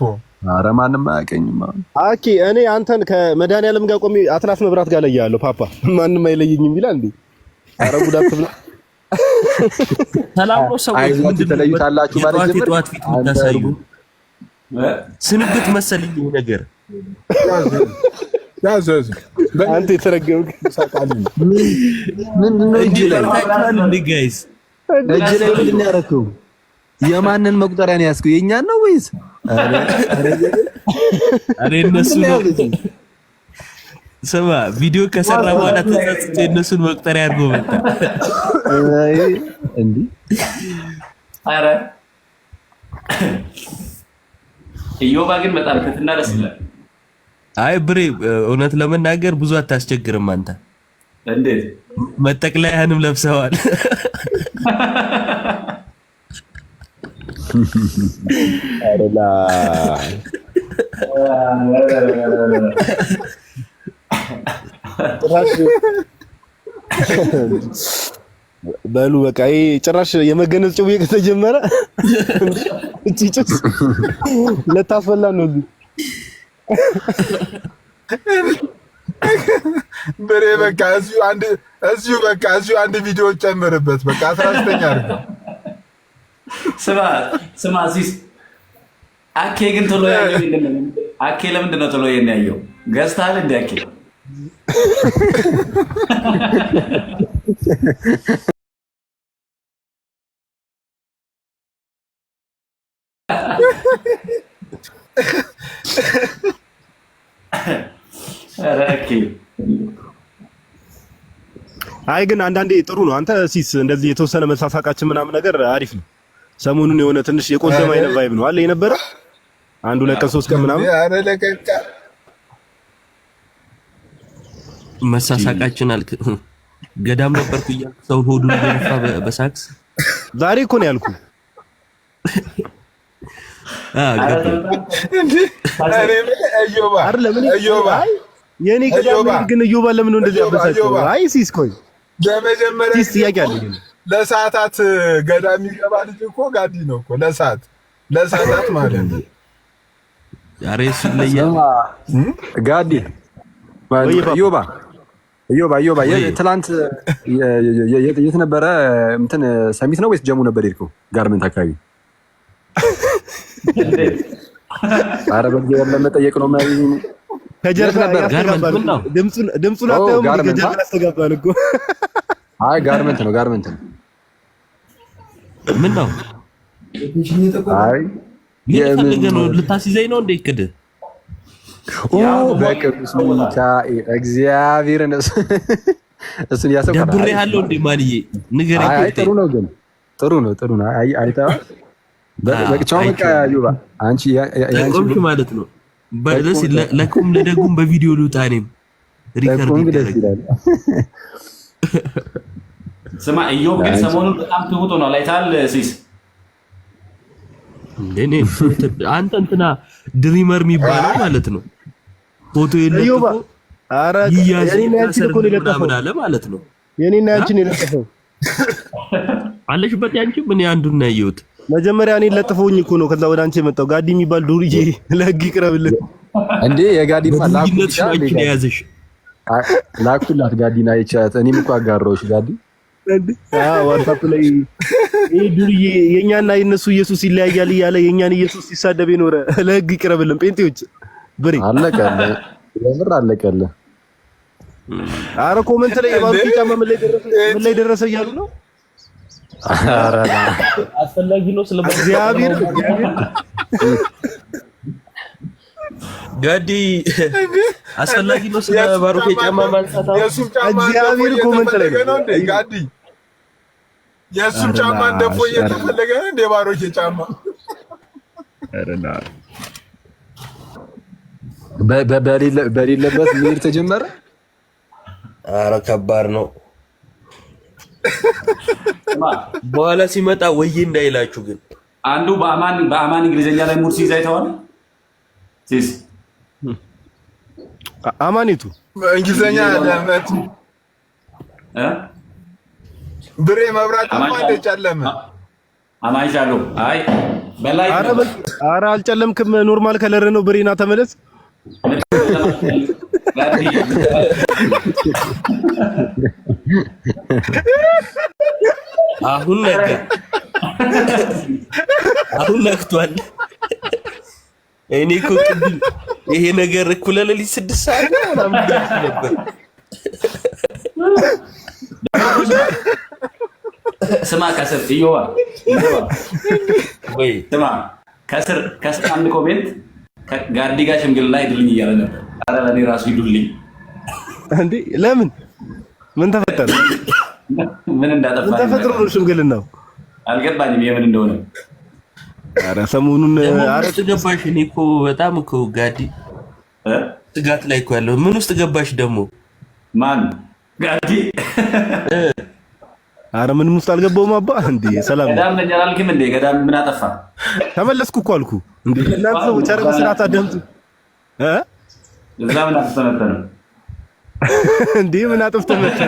ኧረ ማንም አያውቀኝም። አኬ እኔ አንተን ከመድኃኒዓለም ጋር ቆሜ አትላስ መብራት ጋር ለያለሁ። ፓፓ ማንም አይለየኝም ይላል እንዴ? ኧረ ጉዳት ብላ ሰላም ነው። ሰዎች ምንድነው ተለዩታላችሁ ማለት ነው? የጧት ፊት የምታሳዩ ስንብት መሰለኝ ይሄ ነገር። ያዘዝ አንተ የተረገምክ ምንድነው እጅ ላይ ጋይስ? እጅ ላይ ምንድነው ያደረከው? የማንን መቁጠሪያ ነው ያዝከው? የኛን ነው ወይስ? አረ እነሱ ነው። ስማ ቪዲዮ ከሰራ በኋላ ተጸጽቶ የእነሱን መቁጠሪያ አድርጎ መጣ። እንዴ አረ እዮባ ግን በጣም ከትና ደስ ይላል። አይ ብሬ እውነት ለመናገር ብዙ አታስቸግርም አንተ። እንዴት መጠቅለያህንም ለብሰዋል። አረላ በሉ በቃ ይሄ ጭራሽ የመገነዝ ጭው ከተጀመረ እቺ ጭስ ለታስፈላ ነው። በሬ በቃ እዚሁ አንድ ቪዲዮ ጨምርበት። በቃ 19 አድርገው። ስማ ሲስ አኬ ግን ቶሎ ያየው ምንድነው? አኬ ለምንድን ነው ቶሎ የሚያየው? ገዝተሃል እንደ አኬ አይ ግን አንዳንዴ ጥሩ ነው። አንተ ሲስ እንደዚህ የተወሰነ መሳሳቃችን ምናምን ነገር አሪፍ ነው። ሰሞኑን የሆነ ትንሽ የቆዘመ አይነት ቫይብ ነው አለ የነበረ አንዱ ለቀን 3 ቀን ምናምን መሳሳቃችን አልክ። ገዳም ነበርኩ እያልኩ ሰው ሆዱን እየነፋ በሳክስ ዛሬ እኮ ነው ያልኩ። የኔ ገዳም ግን እዮባ ለምን ነው እንደዚህ ያበሳጨው? አይ ሲስ ቆይ ለመጀመሪያ ጥያቄ አለኝ። ለሰዓታት ገዳም የሚገባ ልጅ እኮ ጋዲ ነው እኮ ለሰዓታት ማለት ነው። ዛሬ ስለያ ጋዲ እዮባ ትላንት የት ነበረ? እንትን ሰሚት ነው ወይስ ጀሙ ነበር የሄድከው? ጋርመንት አካባቢ ኧረ በእግዚአብሔር ለመጠየቅ ነው ማለት ነው። ከጀርባ ያስተጋባል ድምፁን አታየውም? ከጀርባ ያስተጋባል እኮ። አይ ጋርመንት ነው ምን ነው? አይ የፈልገ ነው ልታስይዘኝ ነው እንዴ? እቅድ በቅዱስ ሚካኤል እግዚአብሔርን እሱን ያሰው ደብሬ ያለው እንዴ ማንዬ ንገረኝ። አይ ጥሩ ነው ግን ጥሩ ነው። አይ አይታ በቅቻው በቃ ዩባ አንቺ ያንቺ ማለት ነው። በደስ ለኩም ለደጉም በቪዲዮ ልውጣ እኔም ሪከርድ ይደረግ። ስማ ኢዮብ ግን ሰሞኑን በጣም ትሁት ሆኗል። አይታል ሲስ እኔ አንተ እንትና ድሪመር የሚባለው ማለት ነው ፎቶ የለጥፎ ኧረ የኔና ያንቺ እኮ ነው የለጠፈው ማለት ነው። የኔና ያንቺ ነው የለጠፈው አለሽበት። ያንቺ ምን አንዱን ነው ያየሁት። መጀመሪያ እኔ ለጥፈውኝ እኮ ነው ከዛ ወደ አንቺ የመጣው። ጋዲ የሚባል ዱርዬ ለህግ ይቅረብልህ እንዴ። የጋዲ ያዘሽ ላኩላት ጋዲና አይቻት። እኔም እኮ አጋራሁሽ ጋዲ ዋትስአፕ ላይ ይሄ ዱርዬ የኛና የነሱ ኢየሱስ ይለያያል እያለ የኛን ኢየሱስ ሲሳደብ የኖረ ለህግ ይቅረብልን። ጴንጤዎች ብሬ አለቀለ የምር አለቀለ። ኧረ ኮሜንት ላይ የባሩኪ ጫማ ምን ላይ ደረሰ እያሉ ነው። አራዳ አስፈላጊ ነው ስለ እግዚአብሔር ጋዲ አስፈላጊ ነው ስለ ባሩኪ ጫማ ማንሳት። እግዚአብሔር ኮሜንት ላይ ነው ጋዲ የሱም ጫማ እንደፎ እየተፈለገ ነው እንደ ባሩኪ ጫማ። አረና በሌለበት ምን ተጀመረ? ኧረ ከባድ ነው። በኋላ ሲመጣ ወይ እንዳይላችሁ ግን አንዱ በአማን እንግሊዘኛ ላይ ሙርሲ ይዛይተዋል ሲስ አማኒቱ እንግሊዘኛ ለማለት ብሬ መብራት ማለት ጨለመ አማይቻሉ አይ በላይ ኧረ አልጨለምክም። ኖርማል ከለር ነው። ብሬና ተመለስ። አሁን ነክቷል። እኔ እኮ ቅድም ይሄ ነገር እኩለ ሌሊት 6 ሰዓት ምናምን ነበር። ስማ ከስር እዮባ ወይ ስማ ከስር አንድ ኮሜንት ጋዲ ጋር ሽምግልና ይድልኝ እያለ ነበር። ኧረ ለእኔ ራሱ ይዱልኝ እንዴ! ለምን ምን ተፈጠረ? ምን እንዳጠፋ ምን ተፈጥሮ ነው ሽምግልናው? አልገባኝም የምን እንደሆነ። ኧረ ሰሞኑን አረ ገባሽ። እኔ እኮ በጣም እኮ ጋዲ ስጋት ላይ እኮ ያለው ምን ውስጥ ገባሽ ደግሞ? ማን ጋዲ? አረ ምንም ውስጥ አልገባሁም አባ። እንዴ ሰላም ገዳም ነኝ አላልክም እንዴ? ገዳም ምን አጠፋ? ተመለስኩ እኮ አልኩ። እንዴ እናንተ ሰዎች አረ በስርዓት አዳምጡ። እዛ ምን አጥፍተህ ነው እንዴ? ምን አጥፍተህ መጣ?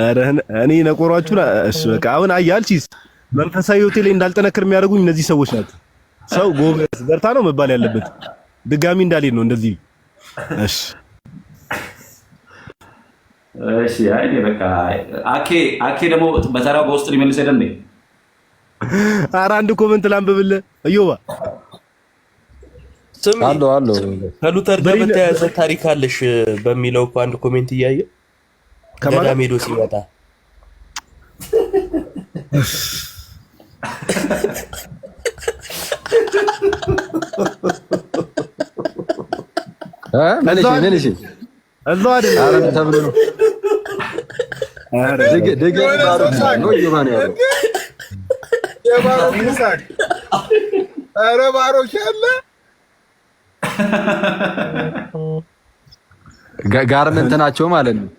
አረ እኔ ነቆሯችሁ። እሺ በቃ አሁን አያልቺስ መንፈሳዊ ሆቴል ላይ እንዳልጠነክር የሚያደርጉኝ እነዚህ ሰዎች ናቸው። ሰው ጎበዝ በርታ ነው መባል ያለበት። ድጋሚ እንዳልሄድ ነው እንደዚህ። እሺ እሺ። አይ በቃ አኬ ደግሞ በተራው በውስጥ ሊመልስ አይደል እንዴ? ኧረ አንድ ኮሜንት ላንብብልህ እዮባ። ስም አሎ ከሉተር ጋር በተያያዘ ታሪክ አለሽ በሚለው እኮ አንድ ኮሜንት እያየ ገዳም ሄዶ ሲመጣ መልሽ እዛው አይደል? ኧረ ተብሎ ነው ደገ ነው ይባን ያለው የባሮክ ይሳቅ። ኧረ ባሮክ ያለ ጋርመንት ናቸው ማለት ነው።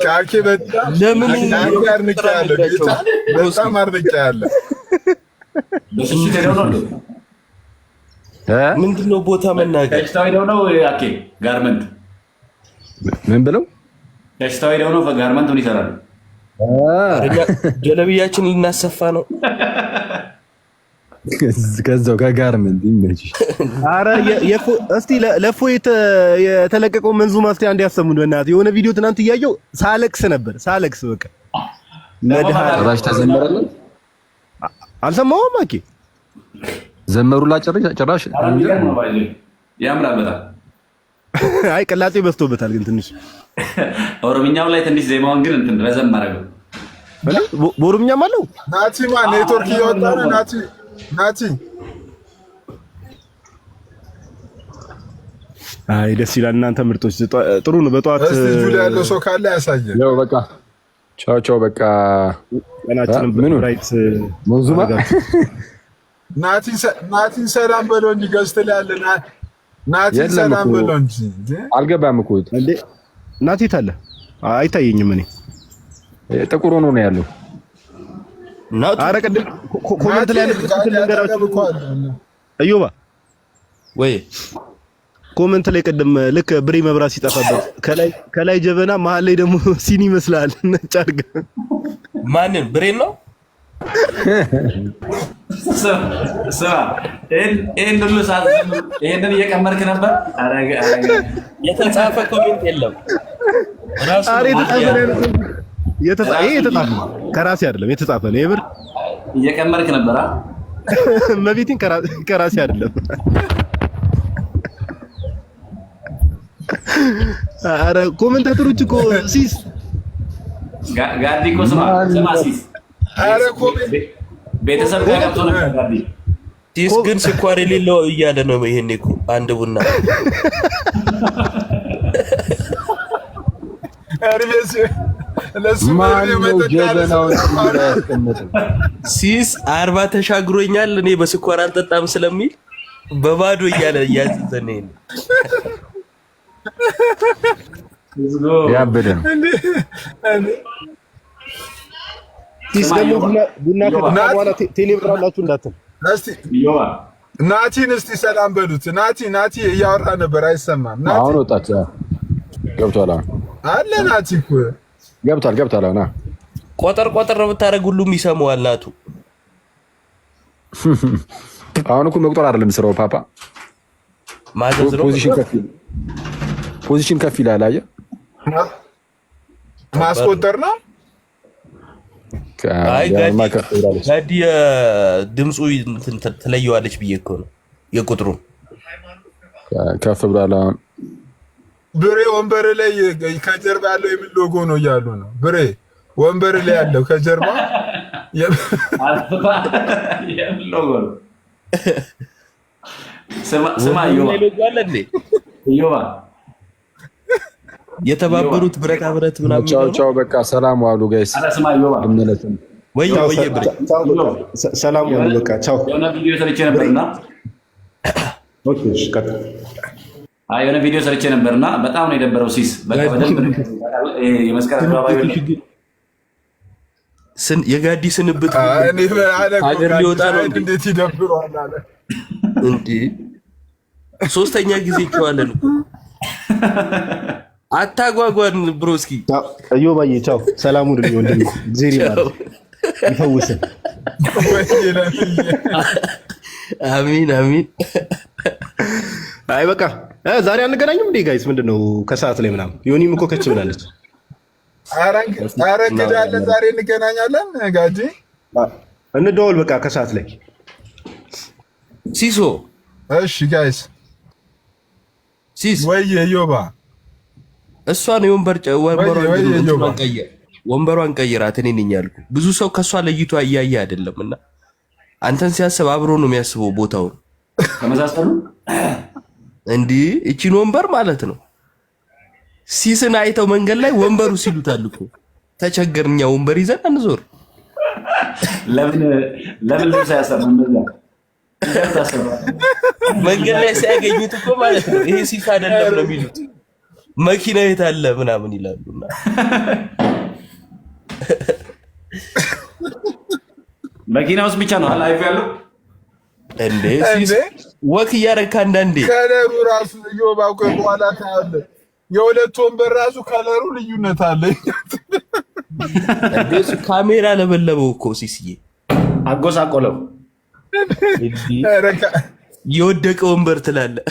ካኪ በጣም ለምን አርንቄያለሁ፣ በጣም አርንቄያለሁ። ምንድነው ቦታ መናገር ከሽታው ሄደው ነው አኬ ጋርመንት ምን ብለው ከሽታው ሄደው ነው ጋርመንት ምን ይሰራሉ? ጀለብያችን ልናሰፋ ነው። ከዛው ከጋርመንት ይመች። ኧረ እስቲ ለፎ የተለቀቀው መንዙማ እስቲ አንድ ያሰሙን በእናትህ። የሆነ ቪዲዮ ትናንት እያየሁ ሳለቅስ ነበር። ሳለቅስ በቃ ጭራሽ ተዘመረልን። አልሰማሁም። አኬ ዘመሩላ ጭራሽ ያምራል በጣም። አይ ቅላጼ በዝቶበታል ግን ትንሽ። ኦሮምኛው ላይ ትንሽ ዜማውን ግን እንትን ረዘም አደረገው። በኦሮምኛም አለው። ናቲማ ኔትወርክ እያወጣ ነው። ናቲ አይ ደስ ይላል። እናንተ ምርጦች ጥሩ ነው። በጠዋት እጁ ላይ ያለው ሰው ካለ ያሳየን። ያው በቃ ቻው በቃ ቀናችንን ብራይት መንዙማ ናቲን ሰላም በለው እንጂ ገዝተህ ላይ ያለ ናቲን ሰላም በለው እንጂ አልገባም እኮ እንዴ። ናቲ ታለ አይታየኝም። እኔ ጥቁር ሆኖ ነው ያለው። ኧረ ቅድም ኮሜንት ላይ ልንገራችሁ እዮባ ወይ ኮሜንት ላይ ቅድም ልክ ብሬ መብራት ሲጠፋበት ከላይ ጀበና መሀል ላይ ደግሞ ሲኒ ይመስላል ነጭ አድርገህ። ማንን ብሬን ነው? ስማ ይሄን ሁሉ ሰዓት ይሄንን እየቀመርክ ነበር። የተጻፈ ኮሜንት የለም። የተጻፈ ከራሴ አይደለም የተጻፈ ነው። የብር እየቀመርክ ነበር። መቤቴን ከራሴ አይደለም። ኧረ ኮሜንታተሮች እኮ ሲስ ጋዲ እኮ ስማ ሲስ ኧረ ኮሜንት ቤተሰብ ጋር ገብቶ ነበር ጋዲ ሲስ ግን ስኳር የሌለው እያለ ነው። ይሄኔ እኮ አንድ ቡና ሲስ 40 ተሻግሮኛል እኔ በስኳር አልጠጣም ስለሚል በባዶ እያለ እያዘዘነ ነው። ያበደ ነው። ሲስ ደግሞ ቡና ከጠጣ በኋላ ቴሌብር አላችሁ እንዳትል። ናቲን እስቲ ሰላም በሉት። ናቲ እያወራ ነበር አይሰማም። አሁን ወጣች። ገብቷል አለ ናቲ እኮ ገብቷል። ና ቆጠር ብታደርግ ሁሉም ይሰማዋል። ናቱ አሁን እኮ መቁጠር አይደለም ስራው ፓፓ ማዘዝ ነው። ፖዚሽን ከፍ ይላል። አየህ ማስቆጠር ነው። አይ ጋዲ ድምፁ ትለየዋለች ብዬ እኮ ነው የቁጥሩ ከፍ ብሏል። አሁን ብሬ ወንበር ላይ ከጀርባ ያለው የምን ሎጎ ነው እያሉ ነው። ብሬ ወንበር ላይ ያለው ከጀርባ የምን ሎጎ ነው? ስማ ዮባ የተባበሩት ብረታ ብረት ምናምን። ቻው በቃ ሰላም ዋሉ ጋይስ። ወይ ብሬ ሰላም ዋሉ በቃ ቻው። የሆነ ቪዲዮ ሰርቼ ነበርና ኦኬ አይ የሆነ ቪዲዮ ሰርቼ ነበርና በጣም ነው የደበረው። ሲስ በቃ በደንብ የመስቀል አደባባይ የጋዲ ስንብት ሀገር ሊወጣ ነው። እንዴት ይደብሯል አለ እንዴ! ሶስተኛ ጊዜ ይቸዋለን እኮ አታጓጓን ብሮስኪ። እዮባዬ ቻው፣ ሰላም ሁሉ ወንድም ዜሪ ማለት ይፈውስ። አሚን አሚን። አይ በቃ ዛሬ አንገናኝም እንዴ ጋይስ? ምንድነው ከሰዓት ላይ ምናምን ዮኒም እኮ ከች ብላለች። ኧረ እንግዳለን ዛሬ እንገናኛለን። ጋጂ እንደዋወል በቃ ከሰዓት ላይ ሲሶ። እሺ ጋይስ ሲስ ወይ ዮባ እሷን ወንበሯን ቀይራት። እኔ ነኝ ያልኩ። ብዙ ሰው ከሷ ለይቶ እያየ አይደለምና አንተን ሲያስብ አብሮ ነው የሚያስበው ቦታውን ተመሳሰሉ እንዲህ እቺን ወንበር ማለት ነው። ሲስን አይተው መንገድ ላይ ወንበሩ ሲሉታል እኮ ተቸገርኛ ወንበር ይዘን አንዞር። ለምን ልብስ አያሰራም? መንገድ ላይ ሲያገኙት እኮ ማለት ነው ይሄ ሲስ አይደለም ነው የሚሉት። መኪና የት አለ ምናምን ይላሉና መኪና ውስጥ ብቻ ነው ላይፍ ያለው እንዴ? ሲስ ወክ እያደረግህ አንዳንዴ ከለሩ ራሱ ዮባ እኮ በኋላ ታያለህ። የሁለት ወንበር ራሱ ከለሩ ልዩነት አለ። እንዴ ካሜራ ለበለበው እኮ ሲስዬ አጎሳቆለው። የወደቀ ወንበር ትላለህ።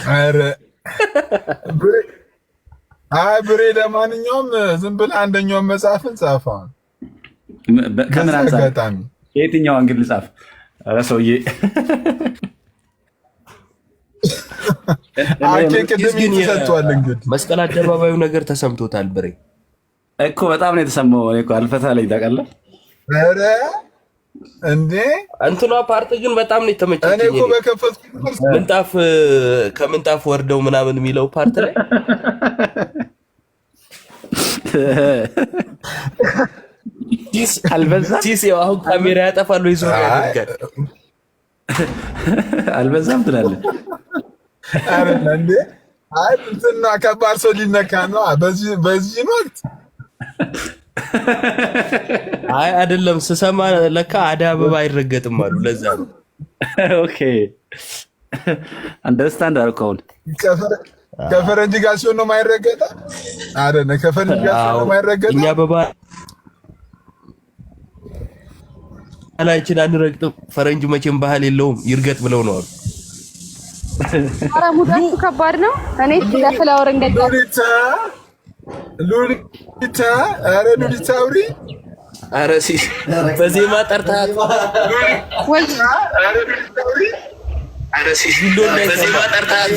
አይ ብሬ ለማንኛውም ዝም ብለህ አንደኛውን መጽሐፍን ጻፈው። ከምን አንፃር የትኛው አንግል ጻፍ? ኧረ ሰውዬ መስቀል አደባባዩ ነገር ተሰምቶታል። ብሬ እኮ በጣም ነው የተሰማው። እኮ አልፈታ ላይ ታውቃለህ። ኧረ እንዴ እንትኗ ፓርት ግን በጣም ነው የተመቸኝ። እኔ እኮ በከፈትኩት ምንጣፍ ከምንጣፍ ወርደው ምናምን የሚለው ፓርት ላይ ሲስ ያው አሁን ካሜራ ያጠፋሉ ይዞር ያደርጋል። አልበዛም ትላለህ? አረ እንዴ አይ እንትና ከባድ ሰው ሊነካ ነው በዚህ ወቅት። አይ አይደለም ስሰማ ለካ አደይ አበባ አይረገጥም አሉ። ለዛ ነው። ኦኬ አንደርስታንድ አልከውን። ከፈረንጅ ጋር ሲሆን ነው የማይረገጣ አይደለ? ከፈረንጅ ጋር ሲሆን ነው የማይረገጣ። እኛ አበባ አላችን አንረግጥም። ፈረንጅ መቼም ባህል የለውም ይርገጥ ብለው ነው አሉ። ኧረ ሙዳቱ ከባድ ነው። እኔ ለፍላወር እንደዛ ሉሊታ ኧረ ሉሊታ አውሪ። ኧረ ሲስ በዜማ ጠርታት ወይ ኧረ ሉሊታ አውሪ። ኧረ ሲስ በዜማ ጠርታት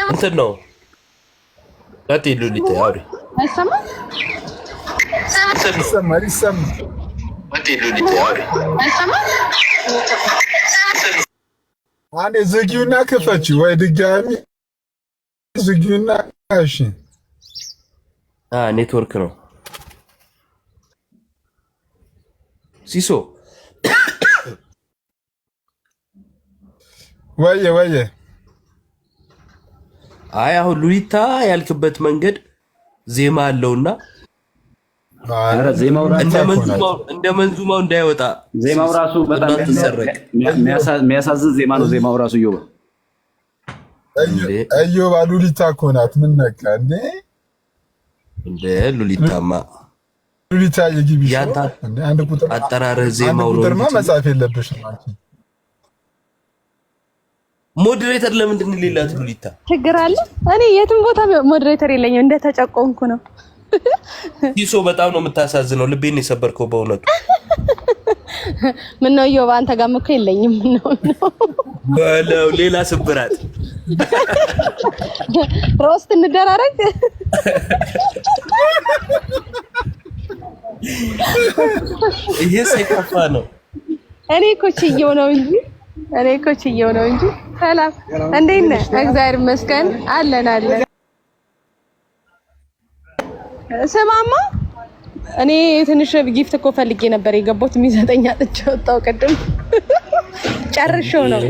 እንትን ነው ቀጥ ሉሊታ አውሪ። አይሰማም ይሰማል። አንዴ ዝጊውና ክፈች ወይ ድጋሚ ዝጊውና። እሺ ኔትወርክ ነው ሲሶ። ወየ አይ አሁን ሉሊታ ያልክበት መንገድ ዜማ አለውና እንደ መንዙማው እንዳይወጣ ዜማው ራሱ በጣም የሚያሳዝን ዜማ ነው። ዜማው ራሱ እዮባ ሉሊታ እኮ ናት። ምን ነካ እንደ ሉሊታማ ሉሊታ የግቢ አንድ ቁጥር አጠራርህ ዜማው ነው። መጻፍ የለብሽም አንቺ። ሞዴሬተር ለምንድን ነው ሌላት ሉሊታ? ችግር አለ? እኔ የትም ቦታ ሞዴሬተር የለኝም። እንደተጨቆንኩ ነው። ሲሶ በጣም ነው የምታሳዝነው። ልቤን የሰበርከው በእውነቱ። ምን ነው ዮባ አንተ ጋርም እኮ የለኝም ነው በለው ሌላ ስብራት ሮስት እንደራረግ። ይሄ ሳይከፋ ነው። እኔ እኮ ችዬው ነው እንጂ። ሰላም እንዴት ነህ? እግዚአብሔር ይመስገን አለን። ስማማ እኔ ትንሽ ጊፍት እኮ ፈልጌ ነበር የገባሁት የሚሰጠኝ አጥቼ ወጣሁ። ቅድም ጨርሼው ነው።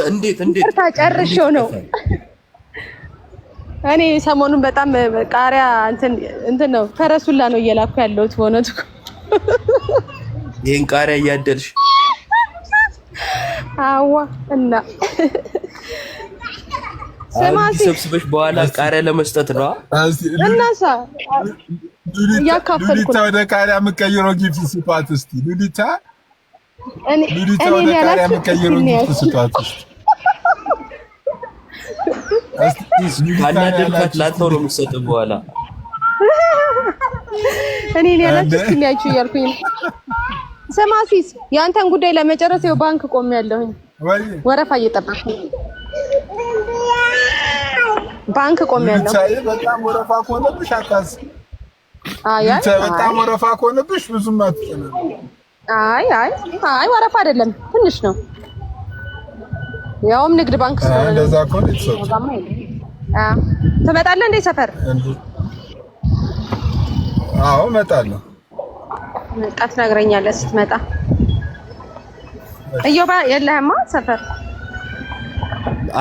እንዴት ጨርሼው ነው። እኔ ሰሞኑን በጣም ቃሪያ እንትን ነው ፈረሱላ ነው እየላኩ ያለሁት በእውነቱ። ይሄን ቃሪያ እያደልሽ አዋ እና ሰማሲ ሰብስበሽ በኋላ ቃሪያ ለመስጠት ነው እናሳ ያካፈልኩ ሉሊታ ወደ ቃሪያ የምትቀይረው ጊፍት ስጧት እስቲ። ሉሊታ ወደ ቃሪያ የምትቀይረው ጊፍት ስጧት እስቲ። ካናደልካት ላንተው ነው የምትሰጠው በኋላ። እኔ ያላችሁ ሲያችሁ እያልኩኝ ሰማሲስ ያንተን ጉዳይ ለመጨረስ ይኸው ባንክ ቆሜያለሁኝ። ወረፋ እየጠበቅኩ ባንክ ቆሜያለሁ። በጣም ወረፋ ከሆነብሽ አታስ በጣም ወረፋ ከሆነብሽ ብዙም አትጨነቂ። አይ ወረፋ አይደለም ትንሽ ነው። ያውም ንግድ ባንክ ስለሆነ እንደዛ ከሆነ ይሰጥ። ትመጣለህ እንዴ ሰፈር? አዎ እመጣለሁ። መጣት ትነግረኛለህ ስትመጣ። እዮባ የለህማ ሰፈር?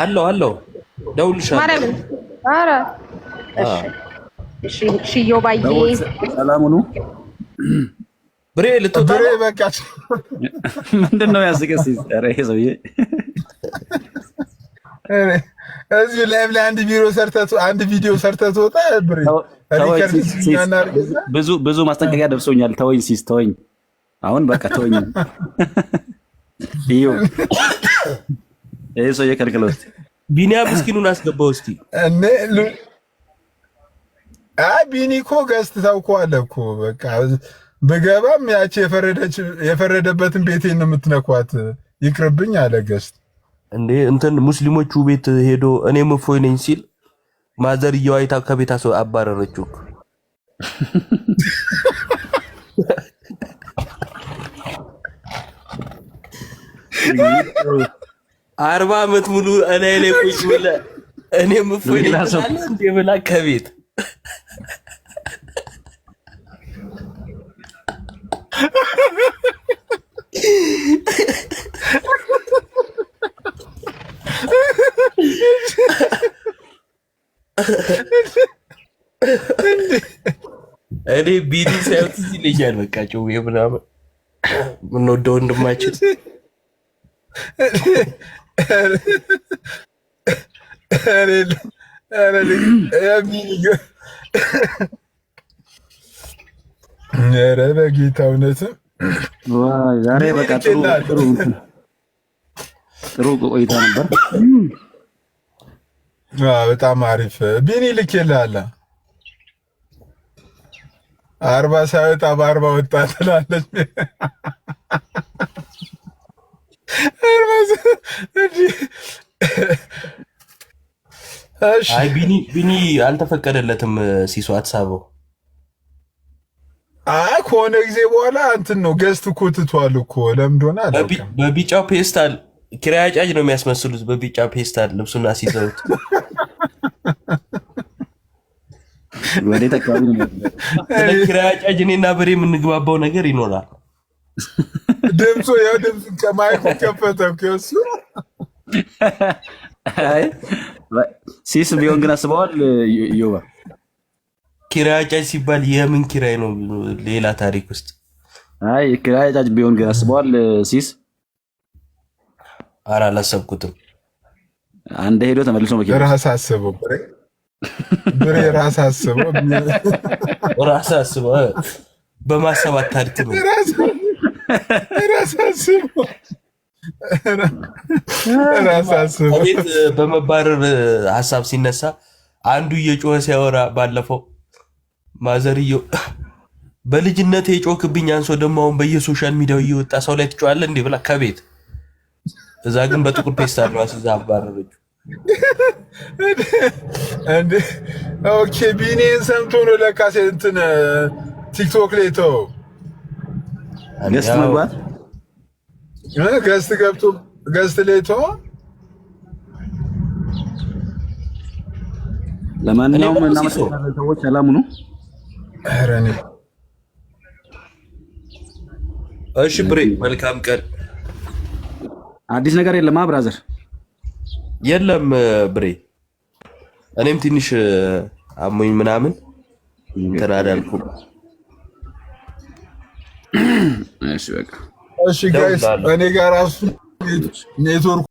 አለው ደውልልሻለሁ። ማርያምን ኧረ እሺ እዮባዬ ሰላም ሁኑ። ብሬ ልትወጣ ብሬ በቃ ምንድነው ያስቀስ? ኧረ ይሄ ሰውዬ እዚህ ላይቭ ላይ አንድ ቪዲዮ ሰርተህ ትወጣ። ብሬ ብዙ ማስጠንቀቂያ ደርሶኛል። ተወኝ ሲስ ተወኝ። አሁን በቃ ተወኝ። ይሄ ሰውዬ ከልክለው እስኪ ቢኒያ ምስኪኑን አስገባው እስኪ። ቢኒ እኮ ገዝት ታውቀዋለህ እኮ በቃ በገባም ያቺ የፈረደበትን ቤቴን ነው የምትነኳት። ይቅርብኝ አለ ገዝት እንዴ እንትን ሙስሊሞቹ ቤት ሄዶ እኔም እፎይ ነኝ ሲል ማዘርየው አይታ ከቤት አባረረችው። 40 ዓመት ሙሉ እኔ ላይ ቁጭ ብለህ እኔም እፎይ ነኝ እንዴ ብላ ከቤት እኔ ቢኒ ሳይሆን ትዝ ይለኛል። በቃ ጭዌ ምናምን የምንወደው ወንድማችን ኧረ በጌታ እውነትም ዛሬ በቃ ጥሩ ቆይታ ነበር። በጣም አሪፍ ቢኒ ልኬልሃለሁ። 40 ሳይወጣ በ40 ወጣ ትላለች። አይ ቢኒ አልተፈቀደለትም። ሲሶ አትሳበው። አይ ከሆነ ጊዜ በኋላ እንትን ነው ገዝት እኮ ትቷል እኮ ለምዶና አላውቅም። በቢጫው ፔስታል ኪራይ አጫጅ ነው የሚያስመስሉት። በቢጫ ፔስታል ልብሱን አስይዘውት ወደ ተቃዋሚ ነው። ኪራይ አጫጅ እኔና በሬ የምንግባባው ነገር ይኖራል። ድምፁ ከማይኩ ከፈተው ከሱ አይ ሲስ ቢሆን ግን አስበዋል። ዮባ ኪራይ አጫጅ ሲባል የምን ኪራይ ነው? ሌላ ታሪክ ውስጥ አይ ኪራይ አጫጅ ቢሆን ግን አስበዋል ሲስ። ኧረ አላሰብኩትም። አንድ ሄዶ ተመልሶ መኪና ራስህ አስበው ብሬ ራስህ አስበው በማሰብ አታድክም። ራስህ አስበው ቤት በመባረር ሀሳብ ሲነሳ አንዱ እየጮኸ ሲያወራ ባለፈው ማዘርየው በልጅነት የጮክብኝ አንሶ ደግሞ አሁን በየሶሻል ሚዲያው እየወጣ ሰው ላይ ትጮኻለህ እንዴ ብላ ከቤት እዛ ግን በጥቁር ፔስታል ነው አስይዛ አባረረችው። እንዴ ኦኬ ቢኒን ሰምቶ ነው ለካ እንትን ቲክቶክ ላይ ተው ገስት መግባት ገስት ገብቶ ገስት ላይ ተው። ለማንኛውም እናመሰግናለን ሰዎች። ሰላም ነው። እሺ ብሬ መልካም ቀን። አዲስ ነገር የለም ብራዘር? የለም ብሬ፣ እኔም ትንሽ አሞኝ ምናምን እንትን አላልኩም። እሺ በቃ እሺ ጋይስ፣ እኔ ጋር ራሱ ኔትወርክ